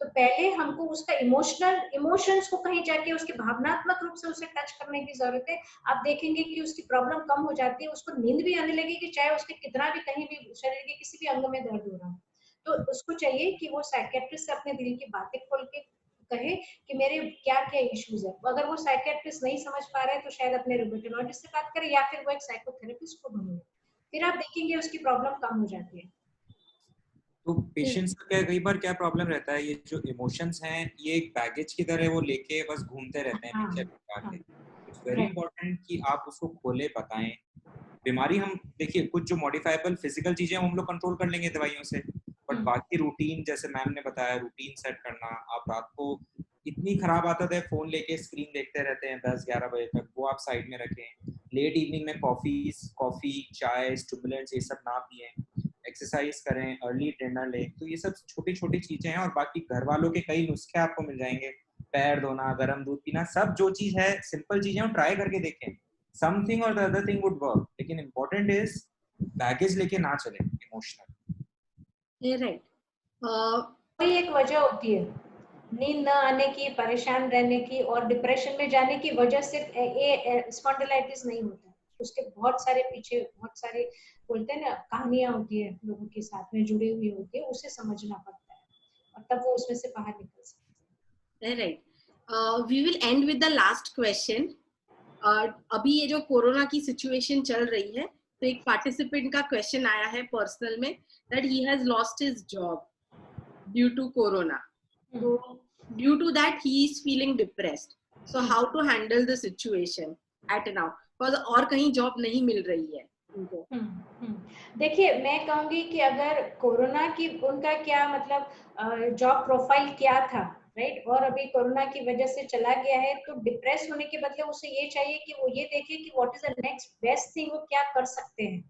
तो पहले हमको उसका इमोशंस को कहीं जाके उसके भावनात्मक रूप से उसे टच करने की जरूरत है। आप देखेंगे कि उसकी प्रॉब्लम कम हो जाती है, उसको नींद भी आने लगेगी, चाहे उसके कितना भी कहीं भी शरीर के किसी भी अंग में दर्द हो रहा हो। तो उसको चाहिए कि वो साइकियाट्रिस्ट से अपने दिल की बातें खोल के कहे कि मेरे क्या क्या इश्यूज है। अगर वो साइकियाट्रिस्ट नहीं समझ पा रहे हैं तो शायद अपने रूमेटोलॉजिस्ट से बात करें या फिर वो एक साइकोथेरेपिस्ट को ढूंढे, फिर आप देखेंगे उसकी प्रॉब्लम कम हो जाती है। तो पेशेंट्स का कई बार क्या प्रॉब्लम रहता है, ये जो इमोशंस हैं ये एक बैगेज की तरह वो लेके बस घूमते रहते हैं हाँ, पीछे लटका हाँ, के। It's very right. इंपॉर्टेंट कि आप उसको खोले, बताएं। बीमारी हम देखिए कुछ जो मॉडिफाइबल फिजिकल चीजें हम लोग कंट्रोल कर लेंगे दवाइयों से, बट बाकी रूटीन, जैसे मैम ने बताया, रूटीन सेट करना। आप रात को इतनी खराब आदत है फोन लेके स्क्रीन देखते रहते हैं 10-11 बजे तक, वो आप साइड में रखें। लेट इवनिंग में कॉफी चाय स्टिमुलेंट्स ये सब ना पिए, एक्सरसाइज करें, अर्ली डिनर लें। तो ये सब छोटी छोटी चीजें हैं, और बाकी घर वालों के कई नुस्खे आपको मिल जाएंगे, पैर धोना, गर्म दूध पीना, सब जो चीज है सिंपल चीजें वो ट्राई करके देखें। समथिंग और the other thing would work, लेकिन इंपॉर्टेंट इज बैगेज लेके ना चले इमोशनल। राइट। कोई एक वजह होती है नींद न आने की, परेशान रहने की और डिप्रेशन में जाने की वजह से ये स्पॉन्डिलाइटिस नहीं होता। उसके बहुत सारे पीछे बहुत सारे बोलते हैं ना कहानियां होती है, लोगों के साथ में जुड़ी हुई होती है, उसे समझना पड़ता है और तब वो उसमें से बाहर निकल सकते हैं। Right. We will end with the last question. अभी ये जो कोरोना की सिचुएशन चल रही है, तो एक पार्टिसिपेंट का क्वेश्चन आया है पर्सनल में, that he has lost his job due to corona. So due to that he is feeling depressed. So how to handle the situation at now? Because और कहीं जॉब नहीं मिल रही है उनको। देखिए, मैं कहूंगी कि अगर कोरोना की उनका क्या मतलब जॉब प्रोफाइल क्या था, राइट, और अभी कोरोना की वजह से चला गया है, तो डिप्रेस होने के बदले उसे ये चाहिए कि वो ये देखे कि what is the next best thing, वो क्या कर सकते हैं,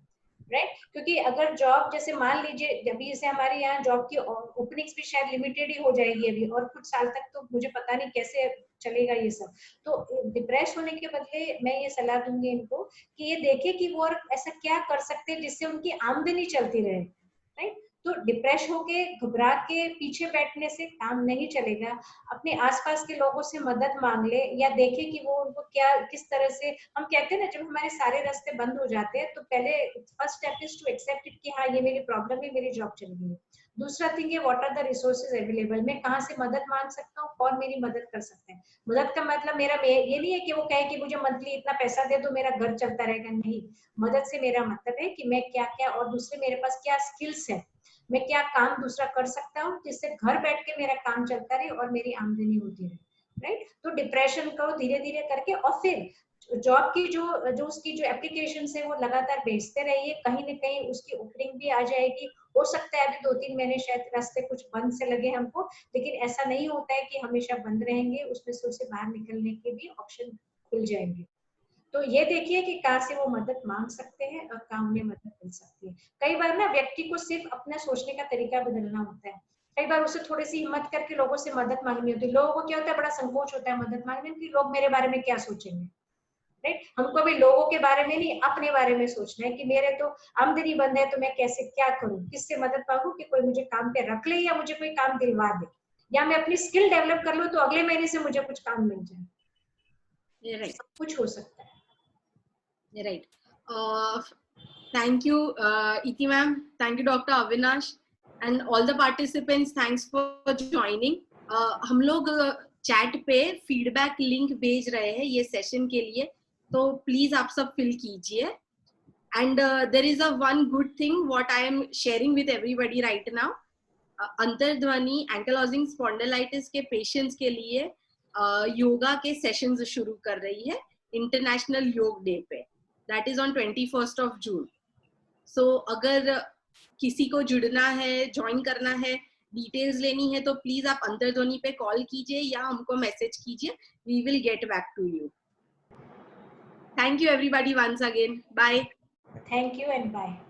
राइट। क्योंकि अगर जॉब, जैसे मान लीजिए अभी जैसे हमारे यहाँ जॉब की ओपनिंग्स भी शायद लिमिटेड ही हो जाएगी अभी और कुछ साल तक, तो मुझे पता नहीं कैसे चलेगा ये सब। तो डिप्रेस होने के बदले मैं ये सलाह दूंगी इनको कि ये देखे कि वो और ऐसा क्या कर सकते हैं जिससे उनकी आमदनी चलती रहे, राइट। तो डिप्रेस होके घबरा के पीछे बैठने से काम नहीं चलेगा। अपने आसपास के लोगों से मदद मांग ले या देखे कि वो उनको क्या किस तरह से, हम कहते हैं ना जब हमारे सारे रास्ते बंद हो जाते हैं तो पहले first step is to accept it कि हाँ ये मेरी प्रॉब्लम है, मेरी जॉब चली गई है। दूसरा थिंग है what are the resources available, मैं कहाँ से मदद मांग सकता हूँ, कौन मेरी मदद कर सकता है। मदद का मतलब मेरा ये नहीं है कि वो कहे कि मुझे मंथली इतना पैसा दे दो मेरा घर चलता रहेगा, नहीं। मदद से मेरा मतलब है कि मैं क्या क्या, और दूसरे मेरे पास क्या स्किल्स है, मैं क्या काम दूसरा कर सकता हूँ जिससे घर बैठ के मेरा काम चलता रहे और मेरी आमदनी होती रहे, राइट। तो डिप्रेशन को धीरे धीरे करके, और फिर जॉब की जो उसकी जो एप्लीकेशन है वो लगातार भेजते रहिए, कहीं ना कहीं उसकी ओपनिंग भी आ जाएगी। हो सकता है अभी 2-3 महीने शायद रास्ते कुछ बंद से लगे हमको, लेकिन ऐसा नहीं होता है कि हमेशा बंद रहेंगे, उसमें से बाहर निकलने के भी ऑप्शन खुल जाएंगे। तो ये देखिए कि कहाँ से वो मदद मांग सकते हैं और कहाँ उन्हें मदद मिल सकती है। कई बार ना व्यक्ति को सिर्फ अपना सोचने का तरीका बदलना होता है। कई बार उसे थोड़ी सी हिम्मत करके लोगों से मदद मांगनी होती है। लोगों को क्या होता है, बड़ा संकोच होता है मदद मांगने में कि लोग मेरे बारे में क्या सोचेंगे, राइट। हमको भी लोगों के बारे में नहीं, अपने बारे में सोचना है कि मेरे तो आमदनी बंद है तो मैं कैसे क्या करूं, किससे मदद मांगू कि कोई मुझे काम पे रख ले या मुझे कोई काम दिलवा दे, या मैं अपनी स्किल डेवलप कर लूं तो अगले महीने से मुझे कुछ काम मिल जाए। राइट, सब कुछ हो सकता है। Right. Thank you, Iti ma'am. Thank you, Dr. Avinash, and all the participants. Thanks for joining. हम लोग चैट पे फीडबैक लिंक भेज रहे हैं ये सेशन के लिए, तो प्लीज आप सब फिल कीजिए. And there is a one good thing what I am sharing with everybody right now. अंतर्ध्वनि एंकलोजिंग स्पॉन्डिलाइटिस के पेशेंट्स के लिए योगा के सेशंस शुरू कर रही है इंटरनेशनल योग डे पे. That is on 21st of June. सो अगर किसी को जुड़ना है, ज्वाइन करना है, डिटेल्स लेनी है तो प्लीज आप अंतर्ध्वनि पे कॉल कीजिए या हमको मैसेज कीजिए. We will get back to you. Thank you everybody once again. Bye. Thank you and bye.